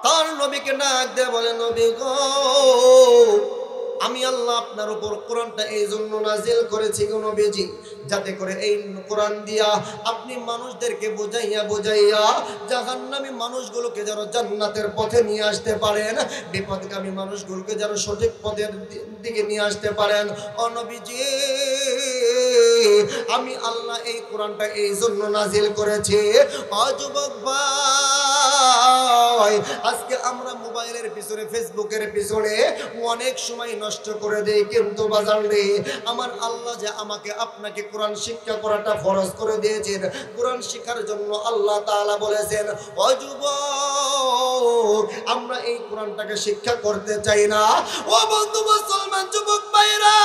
তার নবীকে ডাক দিয়ে বলে, নবী গো, আমি আল্লাহ আপনার উপর কোরআনটা এই জন্য নাজিল করেছি গো নবীজি, যাতে করে এই কোরআন দিয়া আপনি মানুষদেরকে বুঝাইয়া বুঝাইয়া জাহান্নামী মানুষগুলোকে যেন জান্নাতের পথে নিয়ে আসতে পারেন, বিপদগামী মানুষগুলোকে যেন সঠিক পথের দিকে নিয়ে আসতে পারেন। ও নবীজি, আমি আল্লাহ এই কোরআনটা এই জন্য নাজিল করেছি। ও যুবক ভাই, আজকে আমরা মোবাইলের পিছনে, ফেসবুকের পিছনে অনেক সময় নষ্ট করে দেই, কিন্তু বাজার নেই। আমার আল্লাহ যে আমাকে আপনাকে কোরআন শিক্ষা করাটা ফরজ করে দিয়েছেন, কোরআন শিক্ষার জন্য আল্লাহ তাআলা বলেছেন, ও যুবক, আমরা এই কোরআনটাকে শিক্ষা করতে চাই না? ও বন্ধু মুসলমান যুবক ভাইরা,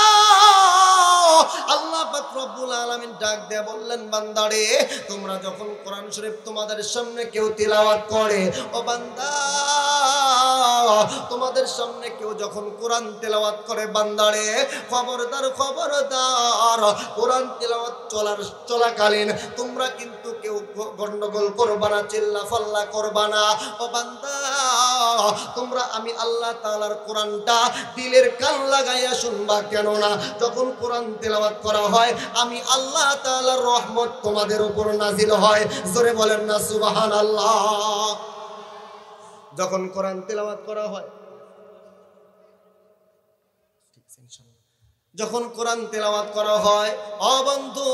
আল্লাহ পাক রব্বুল আলামিন ডাক দিয়ে বললেন, বান্দারে, তোমরা যখন কোরআন শরীফ তোমাদের সামনে কেউ তিলাওয়াত করে, ও বান্দা, তোমাদের সামনে কেউ যখন কোরআন তেলাওয়াত করে, বান্দারে, খবরদার খবরদার, কোরআন তেলাওয়াত চলাকালীন তোমরা কিন্তু কেউ গন্ডগোল করবা না, চিল্লা ফাল্লা করবা না। ও বান্দা, তোমরা আমি আল্লাহ তাআলার কোরআনটা দিলের কান লাগাইয়া শুনবা, কেননা যখন কোরআন তেলাওয়াত করা হয় আমি আল্লাহ তাআলার রহমত তোমাদের উপর নাজিল হয়। জোরে বলেন না সুবহানাল্লাহ। যখন কোরআন তেলাওয়াত করা হয়, যখন কোরআন তেলাওয়াত করা হয়, ও বন্ধু,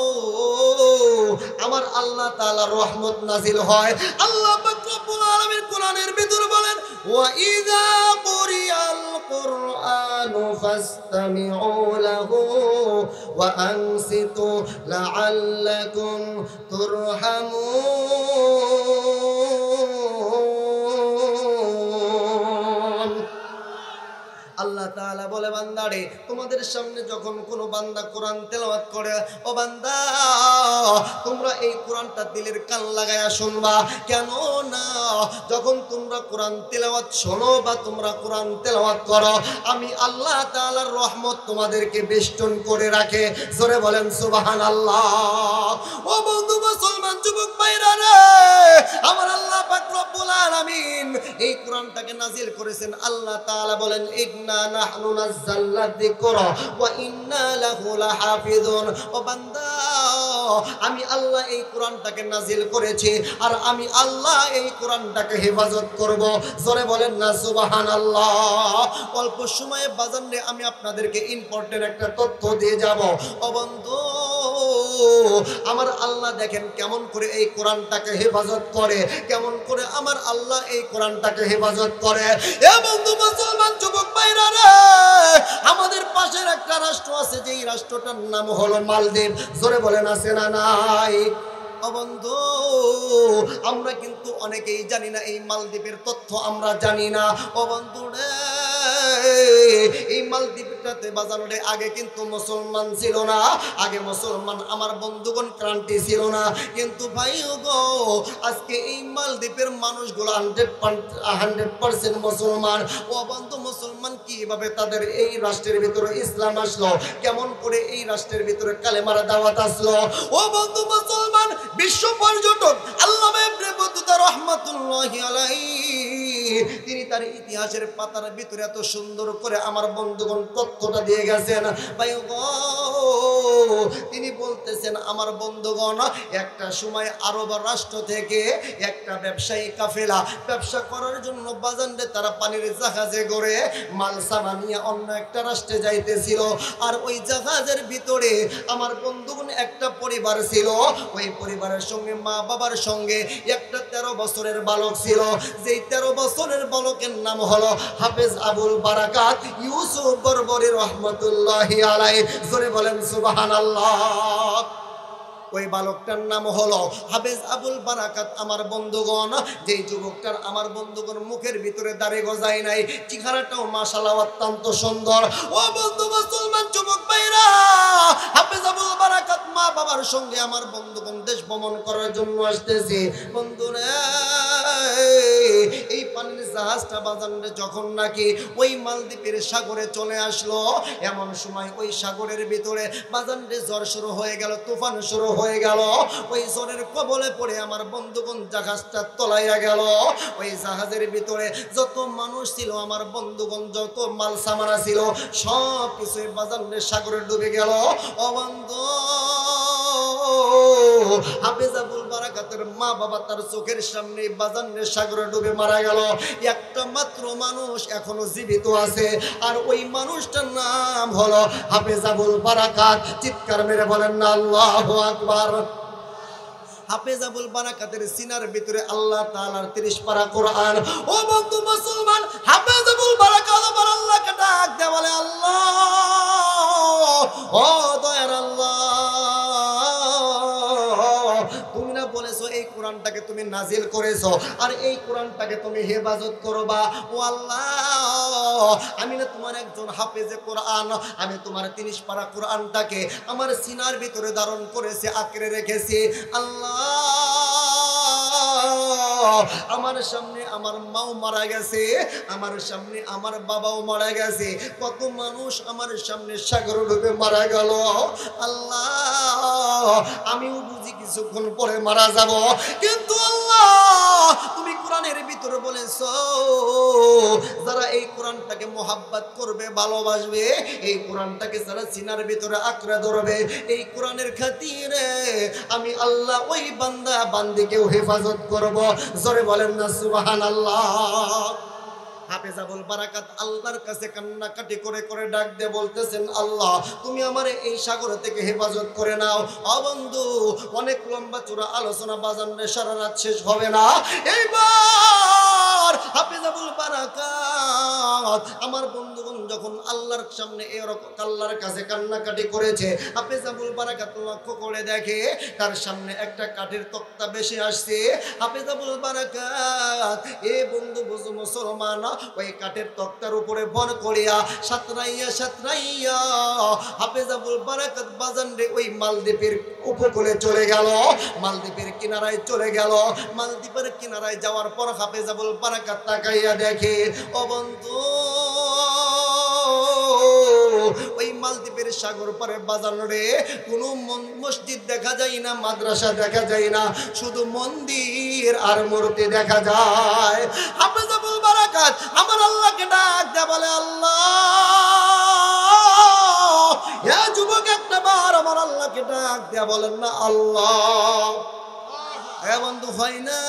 আমার আল্লাহ তাআলার রহমত নাজিল হয়। আল্লাহ পাক রব্বুল আলামিন কোরআনের ভিতরে বলেন, ওয়া ইযা কুরিয়াল কুরআনু ফাসতামিউ লাহু ওয়া আনসিতু লাআল্লাকুম তুরহামুন। আল্লাহ তাআলা বলে, বান্দারে, তোমাদের সামনে যখন কোনো বান্দা কোরআন তেলাওয়াত করে, ও বান্দা, তোমরা এই কোরআনটা দিলের কান লাগায়া শুনবা, কেন না যখন তোমরা কোরআন তেলাওয়াত শোনো বা তোমরা কোরআন তেলাওয়াত করো, আমি আল্লাহ তাআলার রহমত তোমাদেরকে বেষ্টন করে রাখে। জোরে বলেন সুবহানাল্লাহ। ও বন্ধু মুসলমান যুবক ভাইরা রে, আমার আল্লাহ পাক রব্বুল আলামিন এই কোরআনটাকে নাজিল করেছেন। আল্লাহ তাআলা বলেন, ইন্না নাহনু নাযালনা যিকরা ওয়া ইন্না লাহু লাহাফিজুন। ও বান্দা, আমি আল্লাহ এই কোরআনটাকে নাজিল করেছি, আর আমি আল্লাহ এই কোরআনটাকে হেফাজত করব। জোরে বলেন না সুবহানাল্লাহ। অল্প সময়ে বাজারে আমি আপনাদেরকে ইম্পর্টেন্ট একটা তথ্য দিয়ে যাব। ও বন্ধু, আমার আল্লাহ দেখেন কেমন করে এই কোরআনটাকে হেফাজত করে, কেমন করে আমার আল্লাহ এই কোরআনটাকে হেফাজত করে। এ বন্ধু মুসলমান যুবক ভাইরা রে, আমাদের পাশের একটা রাষ্ট্র আছে, যেই রাষ্ট্রটার নাম হলো মালদ্বীপ। জোরে বলেন আছে না নাই? ও বন্ধু, আমরা কিন্তু অনেকেই জানি না এই মালদ্বীপের তথ্য আমরা জানি না। ও বন্ধু রে, এই মালদ্বীপটাতে বাজারে আগে কিন্তু মুসলমান ছিল না, আগে মুসলমান আমার বন্ধুগণ ক্রান্তি ছিল না। কিন্তু ভাই গো, আজকে এই মালদ্বীপের মানুষগুলো 100% মুসলমান। ও বন্ধু, মুসলমান কিভাবে তাদের এই রাষ্ট্রের ভিতরে ইসলাম আসলো, কেমন করে এই রাষ্ট্রের ভিতরে কালেমার দাওয়াত আসলো। ও বন্ধু মুসলমান, বিশ্ব পর্যটক আল্লামা ইবনে বতুতা রাহমাতুল্লাহি আলাইহি তিনি তার ইতিহাসের পাতার ভিতরে এত সুন্দর করে আমার বন্ধুগণ তথ্যটা দিয়ে গেছেন। ভাই গো, তিনি বলতেছেন আমার বন্ধুগণ, একটা সময় আরব রাষ্ট্র থেকে একটা ব্যবসায়ী কাফেলা ব্যবসা করার জন্য বাজারে তারা পানির জাহাজে করে মাল সামান নিয়ে অন্য একটা রাষ্ট্রে যাইতেছিল। আর ওই জাহাজের ভিতরে আমার বন্ধুগণ একটা পরিবার ছিল, ওই পরিবারের সঙ্গে মা বাবার সঙ্গে একটা 13 বছরের বালক ছিল। যেই 13 বছরের বালকের নাম হলো হাফেজ আবুল বারাকাত ইউসুফ বরবরী রহমতুল্লাহি আলাইহি। জোরে বলেন সুবহানাল্লাহ। ওই বালকটার নাম হলো হাফেজ আবুল বারাকাত। আমার বন্ধুগণ, যেই যুবকটার আমার বন্ধুগণ মুখের ভিতরে দাড়ি গজায় নাই, চেহারাটাও মাশাআল্লাহ অত্যন্ত সুন্দর। ও বন্ধু মুসলমান যুবক ভাইরা, হাফেজ আবুল বারাকাত মা বাবার সঙ্গে আমার বন্ধুগণ দেশ ভ্রমণ করার জন্য আসতেছে। বন্ধুরা, এই পানির জাহাজটা বাজারে যখন নাকি ওই মালদ্বীপের সাগরে চলে আসলো, এমন সময় ওই সাগরের ভিতরে বাজারে ঝড় শুরু হয়ে গেল, তুফান শুরু হয়ে গেল। ওই ঝড়ের কবলে পড়ে আমার বন্ধুগণ জাহাজটা তলাইয়া গেল। ওই জাহাজের ভিতরে যত মানুষ ছিল, আমার বন্ধুগণ যত মাল সামানা ছিল, সব কিছুই বাজারে সাগরে ডুবে গেল। ও বন্ধু, হাফেজ আবুল বারাকাতের মা বাবা তার চোখের সামনে বাজারে সাগরে ডুবে মারা গেল। একটা মাত্র মানুষ এখনো জীবিত আছে, আর ওই মানুষটার নাম হলো হাফেজ আবুল বারাকাত। চিৎকার মেরে বলেন না আল্লাহু আকবার। হাফেজ আবুল বারাকাতের সিনার ভিতরে আল্লাহ তাআলার 30 পারা কোরআন। ও বন্ধু মুসলমান, হাফেজ আবুল বারাকাত আবার আল্লাহকে ডাক দেয়, বলে আল্লাহ, ও দয়ার আল্লাহ, তুমি না বলেছো এই কোরআনটাকে তুমি নাজিল করেছো, আর এই কোরআনটাকে তুমি হেফাজত করবা। ও আল্লাহ, আমি না তোমার একজন হাফেজে কোরআন, আমি তোমার 30 পারা কোরআনটাকে আমার সিনার ভিতরে ধারণ করেছি, আঁকড়ে রেখেছি। আল্লাহ, আমার সামনে আমার মাও মারা গেছে, আমার সামনে আমার বাবাও মারা গেছে, কত মানুষ আমার সামনে সাগর ডুবে মারা গেল। আল্লাহ, আমিও বুঝি কিছুক্ষণ পরে মারা যাব, কিন্তু আল্লাহ তুমি কোরআনের ভিতরে বলেছো যারা এই কোরআনটাকে মোহাব্বত করবে, ভালোবাসবে, এই কোরআনটাকে যারা সিনার ভিতরে আঁকড়ে ধরবে, এই কোরআনের খাতিরে আমি আল্লাহ ওই বান্দা বান্দিকেও হেফাজত করব। জোরে বলেন না সুবহানাল্লাহ। হাফেজ আবুল বারাকাত আল্লাহর কাছে কান্নাকাটি করে করে ডাক দিয়ে বলতেছেন, আল্লাহ তুমি আমার এই সাগর থেকে হেফাজত করে নাও। ও বন্ধু, অনেক লম্বা চূড়া আলোচনা বাজারে সারা রাত শেষ হবে না। এইবার হাফেজ আবুল বারাকাত আমার বন্ধুগণ যখন আল্লাহর সামনে এরকম আল্লাহর কাছে কান্নাকাটি করেছে, হাফেজ আবুল বারাকাত লক্ষ্য করে দেখে তার সামনে একটা কাঠের তক্তা বেশি আসছে। হাফেজ আবুল বারাকাত, এ বন্ধু বুঝো মুসলমান, ওই কাঠের তক্তার উপরে বন করিয়া সাতরাইয়া সাতরাইয়া হাফেজ আবুল বারাকাত বাজারে ওই মালদ্বীপের উপকূলে চলে গেল, মালদ্বীপের কিনারায় চলে গেল। মালদ্বীপের কিনারায় যাওয়ার পর হাফেজ আবুল বারাকাত তাকাইয়া দেখে, ও বন্ধু, ওই মালদ্বীপের সাগর পারে বাজারে কোনো মসজিদ দেখা যায় না, মাদ্রাসা দেখা যায় না, শুধু মন্দির আর মূর্তি দেখা যায়। হাফেজ আবুল বারাকাত আমার আল্লাহকে ডাক দেয়, বলে আল্লাহ, হে যুবক, একটা বার আমার আল্লাহকে ডাক দেয়, বলেন না আল্লাহ। হে বন্ধু, হয় না,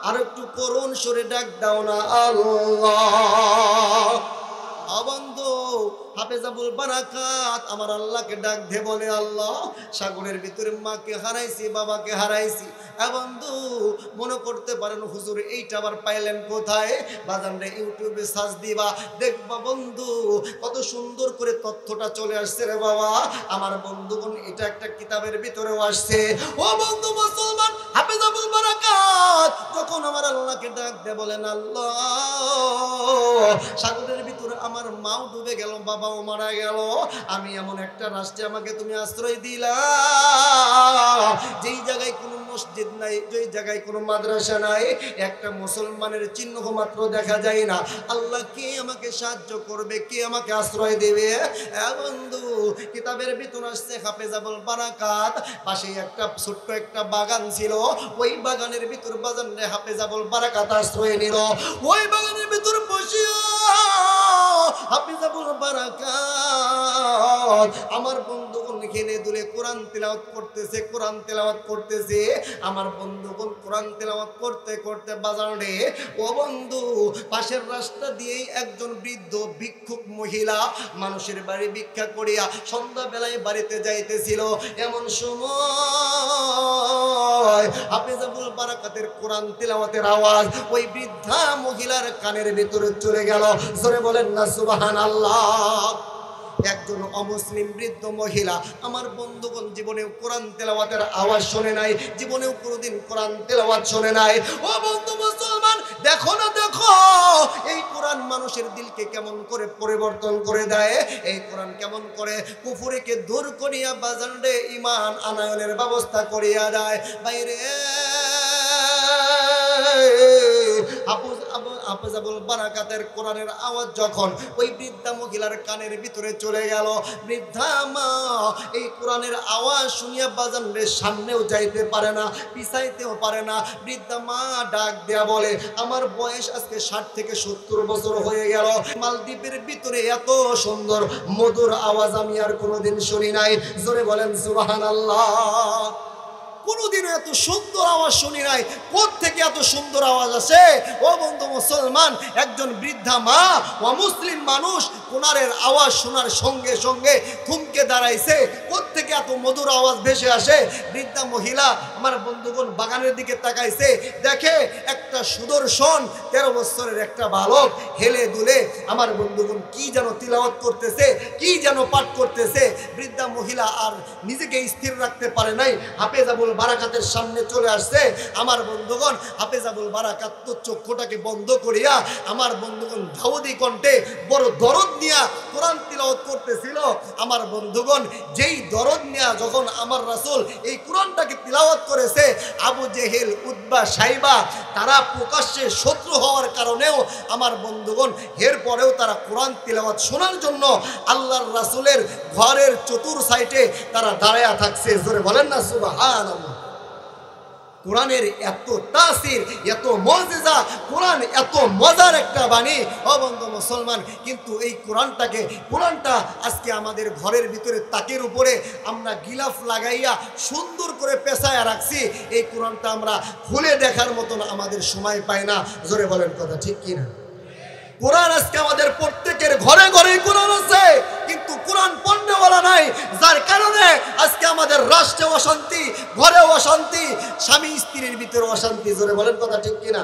আর একটু করুণ সুরে ডাক দাও না আল্লাহ। বন্ধু, হাফেজ আবুল বারাকাত আমার আল্লাহকে ডাক দিয়ে বলে, আল্লাহ সাগরের ভিতরে মাকে হারাইছি, বাবাকে হারাইছি। বন্ধু মনে করতে পারেন হুজুর এইটা আবার পাইলেন কোথায়? বাজানরে ইউটিউবে সার্চ দিবা, দেখবা বন্ধু কত সুন্দর করে তথ্যটা চলে আসছে রে বাবা। আমার বন্ধুগণ এটা একটা কিতাবের ভিতরেও আসছে। ও বন্ধু মুসলমান, হাফেজ আবুল বারাকাত যখন আমার আল্লাহকে ডাক দিয়ে বলেন, আল্লাহ সাগরের ভিতরে আমার মাও ডুবে গেল, বাবাও মারা গেল, আমি এমন একটা রাষ্ট্রে আমাকে তুমি আশ্রয় দিলা যেই জায়গায় কোনো মসজিদ নাই, যেই জায়গায় কোনো মাদ্রাসা নাই, একটা মুসলমানের চিহ্ন মাত্র দেখা যায় না। আল্লাহ কে আমাকে সাহায্য করবে, কে আমাকে আশ্রয় দেবে? বন্ধু কিতাবের ভিতর আসছে হাফেজ আবুল বারাকাত পাশে একটা ছোট্ট একটা বাগান ছিল, ওই বাগানের ভিতর বাজান রে হাফেজ আবুল বারাকাত আশ্রয় নিল। ওই বাগানের ভিতর বসিয়া হাফেজ আবুল বারাকাত আমার বন্ধুগণ খেলে দুলে কোরআন তেলাওয়াত করতেছে, কোরআন তেলাওয়াত করতেছে। আমার বন্ধুগণ কোরআন তেলাওয়াত করতে করতে বাজারে ও বন্ধু পাশের রাস্তা দিয়েই একজন বৃদ্ধ ভিক্ষুক মহিলা মানুষের বাড়ি ভিক্ষা করিয়া সন্ধ্যাবেলায় বাড়িতে যাইতেছিল। এমন সময় হাফেজ আবুল বারাকাতের কোরআন তেলাওয়াতের আওয়াজ ওই বৃদ্ধা মহিলার কানের ভিতরে চলে গেল। জোরে বলেন না সুবহানাল্লাহ। একজন অমুসলিম বৃদ্ধ মহিলা আমার বন্ধুগণ জীবনেও কোরআন তেলাওয়াতের আওয়াজ শোনে নাই, জীবনেও কোনোদিন কোরআন তেলাওয়াত শোনে নাই। ও বন্ধু মুসলমান, দেখো না দেখো এই কোরআন মানুষের দিলকে কেমন করে পরিবর্তন করে দেয়, এই কোরআন কেমন করে কুফরিকে দূর করিয়া বাজারে ঈমান আনয়নের ব্যবস্থা করিয়া দেয়। বাইরে হাফেজ আবুল বারাকাতের কোরআনের আওয়াজ যখন ওই বৃদ্ধা মহিলার কানের ভিতরে চলে গেল, বৃদ্ধা মা এই কোরআনের আওয়াজ শুনিয়া বাজানের সামনেও যাইতে পারে না, পিছাইতেও পারে না। বৃদ্ধা মা ডাক দেয়া বলে, আমার বয়স আজকে 60 থেকে 70 বছর হয়ে গেল, মালদ্বীপের ভিতরে এত সুন্দর মধুর আওয়াজ আমি আর কোনোদিন শুনি নাই। জোরে বলেন সুবহানাল্লাহ। কোনোদিনও এত সুন্দর আওয়াজ শুনি নাই। কোত্থেকে এত সুন্দর আওয়াজ আসে? ও বন্ধু মুসলমান, একজন বৃদ্ধা মা ও মুসলিম মানুষ কোরআনের আওয়াজ শোনার সঙ্গে সঙ্গে থমকে দাঁড়াইছে। কোত্থেকে এত মধুর আওয়াজ ভেসে আসে? বৃদ্ধা মহিলা আমার বন্ধুগণ বাগানের দিকে তাকাইছে, দেখে একটা সুদর্শন 13 বছরের একটা বালক হেলে দুলে আমার বন্ধুগণ কি যেন তিলাওয়াত করতেছে, কি যেন পাঠ করতেছে। বৃদ্ধা মহিলা আর নিজেকে স্থির রাখতে পারে নাই, হাফেজ আবুল বারাকাতের সামনে চলে আসছে। আমার বন্ধুগণ হাফেজ আবুল বারাকাত তো চক্ষুটাকে বন্ধ করিয়া আমার বন্ধুগণ দাউদি কণ্ঠে বড় দরদ নিয়া কোরআন তিলাওয়াত করতেছিল। আমার বন্ধুগণ যেই দরদ নিয়া যখন আমার রাসূল এই কোরআনটাকে তিলাওয়াত করেছে, আবু জেহেল, উতবা, সাইবা তারা প্রকাশ্যে শত্রু হওয়ার কারণেও আমার বন্ধুগণ এরপরেও তারা কোরআন তিলাওয়াত শোনার জন্য আল্লাহর রাসূলের ঘরের চতুর সাইডে তারা দাঁড়ায়া থাকছে। জোরে বলেন না সুবহানাল্লাহ। কোরআনের এত তাসির, এত মুজিজা, কোরআন এত মজার একটা বাণী। ও বন্ধু মুসলমান, কিন্তু এই কোরআনটা আজকে আমাদের ঘরের ভিতরে তাকের উপরে আমরা গিলাফ লাগাইয়া সুন্দর করে পেঁচায়া রাখছি। এই কোরআনটা আমরা খুলে দেখার মতন আমাদের সময় পাই না। জোরে বলেন কথা ঠিক কিনা? কোরআন আজকে আমাদের প্রত্যেকের ঘরে ঘরে কোরআন আছে, কিন্তু কোরআন পড়নেওয়ালা নাই, যার কারণে আজকে আমাদের রাষ্ট্রে অশান্তি, ঘরেও অশান্তি, স্বামী স্ত্রীর ভিতরে অশান্তি। জোরে বলেন কথা ঠিক কিনা?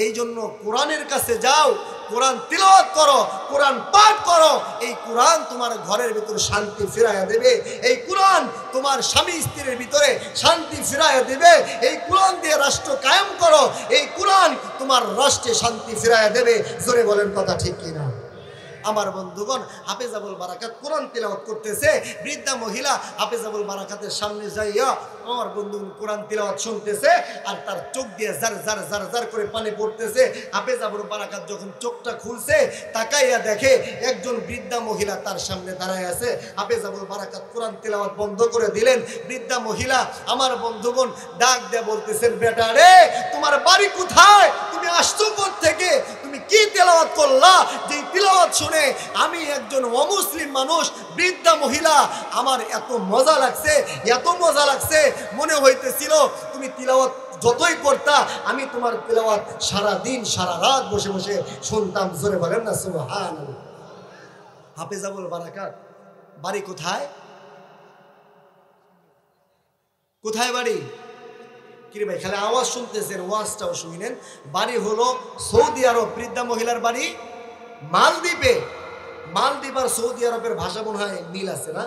এই জন্য কোরআনের কাছে যাও, কোরআন তিলাওয়াত করো, কোরআন পাঠ করো। এই কোরআন তোমার ঘরের ভিতরে শান্তি ফিরাইয়া দেবে, এই কোরআন তোমার স্বামী স্ত্রীর ভিতরে শান্তি ফিরাইয়া দেবে। এই কোরআন দিয়ে রাষ্ট্র কায়েম করো, এই কোরআন তোমার রাষ্ট্রে শান্তি ফিরাইয়া দেবে। জোরে বলেন কথা ঠিক কিনা? আমার বন্ধুগণ হাফেজ আবুল বারাকাত কোরআন তিলাওয়াত করতেছে। বৃদ্ধা মহিলা হাফেজ আবুল বারাকাতের সামনে যাইয়া আমার বন্ধু কোরআন তিলাওয়াত শুনতেছে, আর তার চোখ দিয়ে জার জার জার জার করে পানি পড়তেছে। হাফেজ আবুল বারাকাত যখন চোখটা খুলছে, তাকাইয়া দেখে একজন বৃদ্ধা মহিলা তার সামনে দাঁড়ায় আছে। হাফেজ আবুল বারাকাত কোরআন তিলাওয়াত বন্ধ করে দিলেন। বৃদ্ধা মহিলা আমার বন্ধুগণ ডাক দিয়ে বলতেছেন, বেটা রে, তোমার বাড়ি কোথায়? তুমি আসছো থেকে? তুমি কি তিলাওয়াত করলা? যেই তিলাওয়াত শুনে আমি একজন অমুসলিম মানুষ, বৃদ্ধা মহিলা, আমার এত মজা লাগছে, এত মজা লাগছে, মনে হইতেছিল তুমি তিলাওয়াত যতই করতা আমি তোমার তিলাওয়াত সারা দিন সারা রাত বসে বসে শুনতাম। জোরে বলেন না সুবহানাল্লাহ। হাফেজাবুল বারাকাত বাড়ি কোথায়? কোথায় বাড়ি? কিরে ভাই খালি আওয়াজ শুনতেছেন, ওয়াজটাও শুনেন। বাড়ি হলো সৌদি আরব। বৃদ্ধা মহিলার বাড়ি মালদ্বীপে। মালদ্বীপ আর সৌদি আরবের ভাষা মনে হয় মিল আছে না?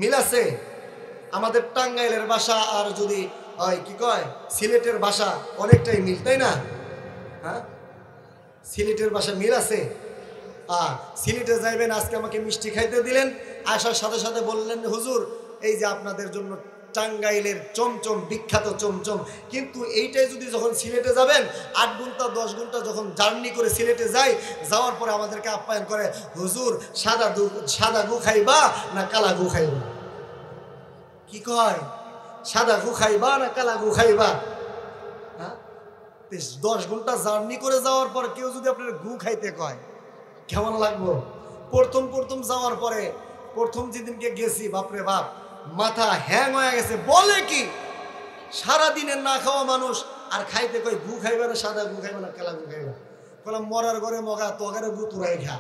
মিল আছে। আমাদের টাঙ্গাইলের ভাষা আর যদি কি কয় সিলেটের ভাষা অনেকটাই মিল, তাই না? হ্যাঁ, সিলেটের ভাষা মিল আছে। সিলেটে যাইবেন, আজকে আমাকে মিষ্টি খাইতে দিলেন, আসার সাথে সাথে বললেন হুজুর এই যে আপনাদের জন্য টাঙ্গাইলের চমচম, বিখ্যাত চমচম। কিন্তু এইটাই যদি যখন সিলেটে যাবেন 8 ঘন্টা 10 ঘন্টা যখন জার্নি করে সিলেটে যাই, যাওয়ার পরে আমাদেরকে আপ্যায়ন করে, হুজুর সাদা গু খাইবা না কালা গু খাইবা? কি কয়? সাদা গু খাইবা না কালা গু খাইবা? হ্যাঁ, 10 ঘন্টা জার্নি করে যাওয়ার পর কেউ যদি আপনার গু খাইতে কয় কেমন লাগবো? প্রথম যাওয়ার পরে প্রথম যেদিনকে গেছি, বাপরে বাপ, মাথা হ্যাং হয়ে গেছে। বলে কি সারাদিনের না খাওয়া মানুষ আর খাইতে কয় গু খাইবে না, সাদা গু খাইবে না কালা গু খাইবে? বললাম মরার ঘরে মগা, তোগারে গু তুরাই খা,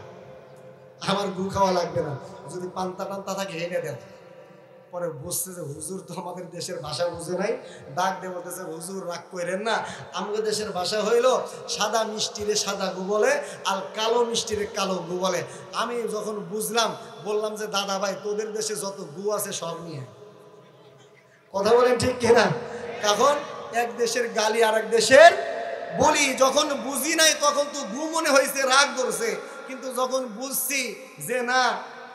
আমার গু খাওয়া লাগবে না, যদি পান্তা টান্তা থাকে হেঁটে দেন। পরে বুঝছে যে হুজুর তো আমাদের দেশের ভাষা বুঝে নাই, ডাক দিয়ে বলতেছে হুজুর রাগ করেন না, আমাদের দেশের ভাষা হইল সাদা মিষ্টিরে সাদা গু বলে আর কালো মিষ্টিরে কালো গু বলে। আমি যখন বুঝলাম বললাম যে দাদা ভাই তোদের দেশে যত গু আছে সব নিয়ে। কথা বলেন ঠিক কিনা? তখন এক দেশের গালি আর এক দেশের বলি। যখন বুঝি নাই তখন তো গু মনে হয়েছে, রাগ করছে। কিন্তু যখন বুঝছি যে না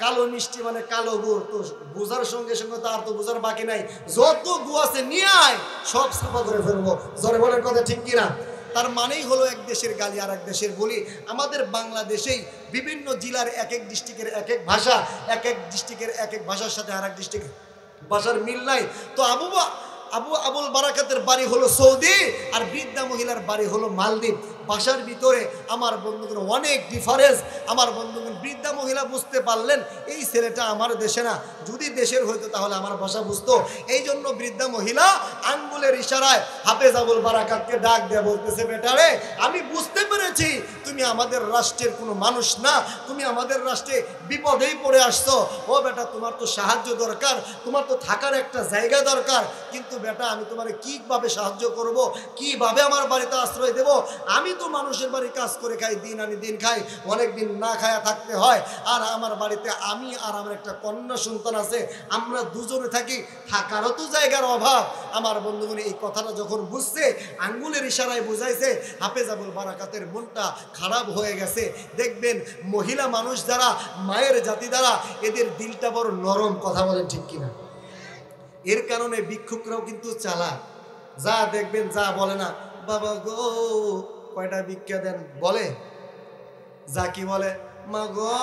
কালো মিষ্টি মানে কালো গুড়, তো বোঝার সঙ্গে সঙ্গে তো আর তো বোঝার বাকি নাই, যত গু আছে নিয়ে আয় সব সাফা করে ফেলবো। জোরে বলেন কথা ঠিক কিনা? তার মানেই হলো এক দেশের গালি আর এক দেশের বলি। আমাদের বাংলাদেশেই বিভিন্ন জেলার এক এক ডিস্ট্রিক্টের এক এক ভাষা, এক এক ডিস্ট্রিক্টের এক এক ভাষার সাথে আর এক ডিস্ট্রিক্টের ভাষার মিল নাই। তো আবুল বারাকাতের বাড়ি হলো সৌদি আর বৃদ্ধা মহিলার বাড়ি হলো মালদ্বীপ। ভাষার ভিতরে আমার বন্ধুগণ অনেক ডিফারেন্স। আমার বন্ধুগণ বৃদ্ধা মহিলা বুঝতে পারলেন এই ছেলেটা আমার দেশে না, যদি দেশের হইতো তাহলে আমার ভাষা বুঝতো। এই জন্য বৃদ্ধা মহিলা আঙ্গুলের ইশারায় হাফেজাবুল বারাকাতকে ডাক দিয়ে বলতেছে, বেটারে আমি বুঝতে পেরেছি তুমি আমাদের রাষ্ট্রের কোনো মানুষ না, তুমি আমাদের রাষ্ট্রে বিপদেই পড়ে আসছো। ও বেটা তোমার তো সাহায্য দরকার, তোমার তো থাকার একটা জায়গা দরকার, কিন্তু বেটা আমি তোমার কিভাবে সাহায্য করব, কিভাবে আমার বাড়িতে আশ্রয় দেব? আমি তো মানুষের বাড়ি কাজ করে খাই, দিন আনি দিন খাই, অনেক দিন না খায়া থাকতে হয়। আর আমার বাড়িতে আমি আর আমার একটা কন্যা সন্তান আছে, আমরা দুজনে থাকি, থাকারও তো জায়গার অভাব। আমার বন্ধুগণ এই কথাটা যখন বুঝছে, আঙ্গুলের ইশারায় বুঝাইছে, হাফেজাবুল বারাকাতের মনটা খারাপ হয়ে গেছে। দেখবেন মহিলা মানুষ যারা, মায়ের জাতি দ্বারা, এদের দিলটা বড় নরম। কথা বলেন ঠিক কিনা? এর কারণে ভিক্ষুকরাও কিন্তু চালাক। যা দেখবেন যা বলে না, বাবা গো কয়টা ভিক্ষা দেন বলে, যা কি বলে, মা গো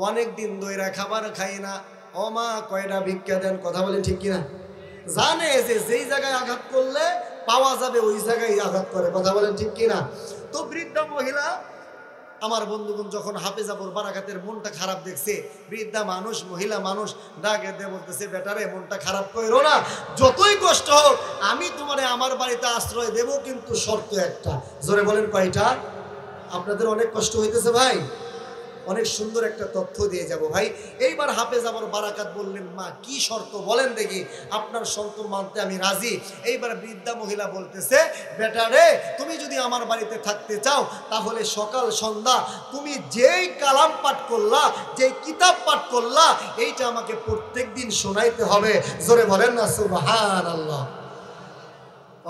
অনেক দিন ধইরা খাবার খাই না, ও মা কয়টা ভিক্ষা দেন। কথা বলেন ঠিক কিনা? জানে যে যেই জায়গায় আঘাত করলে পাওয়া যাবে ওই জায়গায় আঘাত করে। কথা বলেন ঠিক কিনা? তো বৃদ্ধা মহিলা আমার বন্ধুগণ যখন হাফেজাবুল বারাকাতের মনটা খারাপ দেখছে, বৃদ্ধা মানুষ, মহিলা মানুষ ডাকে দিয়ে বলতেছে, বেটারে মনটা খারাপ কইরো না, যতই কষ্ট হোক আমি তোমারে আমার বাড়িতে আশ্রয় দেব, কিন্তু শর্ত একটা। জোরে বলেন কয়টা? আপনাদের অনেক কষ্ট হইতেছে ভাই, অনেক সুন্দর একটা তথ্য দিয়ে যাব ভাই। এইবার হাফেজাবুল বারাকাত বললেন, মা কি শর্ত বলেন দেখি, আপনার শর্ত মানতে আমি রাজি। এইবার বৃদ্ধা মহিলা বলতেছে, বেটা রে তুমি যদি আমার বাড়িতে থাকতে চাও তাহলে সকাল সন্ধ্যা তুমি যেই কালাম পাঠ করলা, যেই কিতাব পাঠ করলা, এইটা আমাকে প্রত্যেক দিন শোনাইতে হবে। জোরে বলেন না সুবহানাল্লাহ।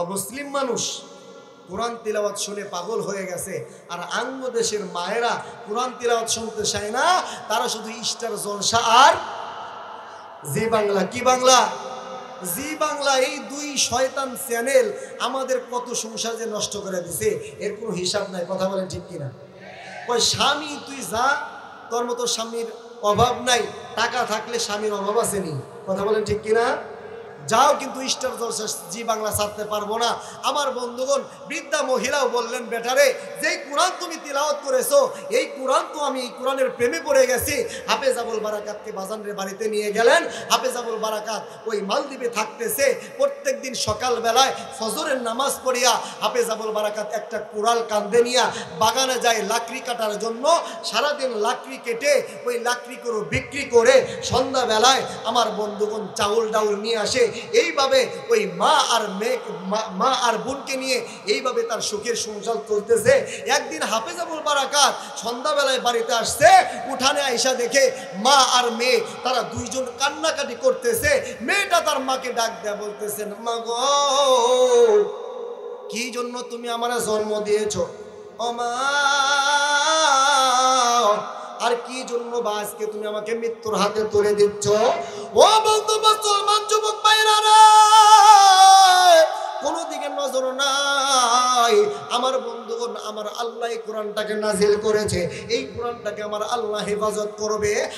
অমুসলিম মানুষ কোরআন তিলাওয়াত শুনে পাগল হয়ে গেছে, আর আঙ্গ দেশের মায়েরা কোরআন তিলাওয়াত শুনতে চায় না, তারা শুধু স্টার জলসা আর জি বাংলা। কি বাংলা? জি বাংলা। এই দুই শয়তান চ্যানেল আমাদের কত সংসার যে নষ্ট করে দিছে, এর কোনো হিসাব নাই। কথা বলেন ঠিক কিনা? ওই স্বামী তুই যা, তোর মতো স্বামীর অভাব নাই, টাকা থাকলে স্বামীর অভাব আসেনি। কথা বলেন ঠিক কিনা? যাও, কিন্তু স্টার জলসা জি বাংলা ছাড়তে পারবো না। আমার বন্ধুগণ, বৃদ্ধা মহিলাও বললেন, বেটারে, যেই কোরআন তুমি তিলাওয়াত করেছো, এই কোরআন তো আমি এই কোরআনের প্রেমে পড়ে গেছি। হাফেজ আবুল বারাকাতকে বাজানের বাড়িতে নিয়ে গেলেন। হাফেজ আবুল বারাকাত ওই মালদ্বীপে থাকতেছে। প্রত্যেক দিন সকালবেলায় ফজরের নামাজ পড়িয়া হাফেজ আবুল বারাকাত একটা কুড়াল কান্দে নিয়া বাগানে যায় লাকড়ি কাটার জন্য। সারাদিন লাকড়ি কেটে ওই লাকড়ি করে বিক্রি করে সন্ধ্যাবেলায় আমার বন্ধুগণ চাউল ডাউল নিয়ে আসে। এইভাবে ওই মা আর বোনকে নিয়ে এইভাবে তার সুখের সংসার চলতেছে। একদিন হাফেজ আবুল বারাকাত সন্ধ্যাবেলায় বাড়িতে আসছে। উঠানে আইসা দেখে মা আর মেয়ে তারা দুইজন কান্নাকাটি করতেছে। মেয়েটা তার মাকে ডাক দেয়া বলতেছে, মা গো, কি জন্য তুমি আমার জন্ম দিয়েছো? ও মা, আর কি জন্য বা আজকে তুমি আমাকে মৃত্যুর হাতে তুলে দিচ্ছ? ও বন্ধু মুসলমান যুবক ভাইরা রে, কোনো দিকে নজর নাই। আমার বন্ধুগণ, আমার আল্লাহ এই কোরআনটাকে নাজিল করেছে। এই কোরআনটাকে আমার আল্লাহ হেফাজত করবে।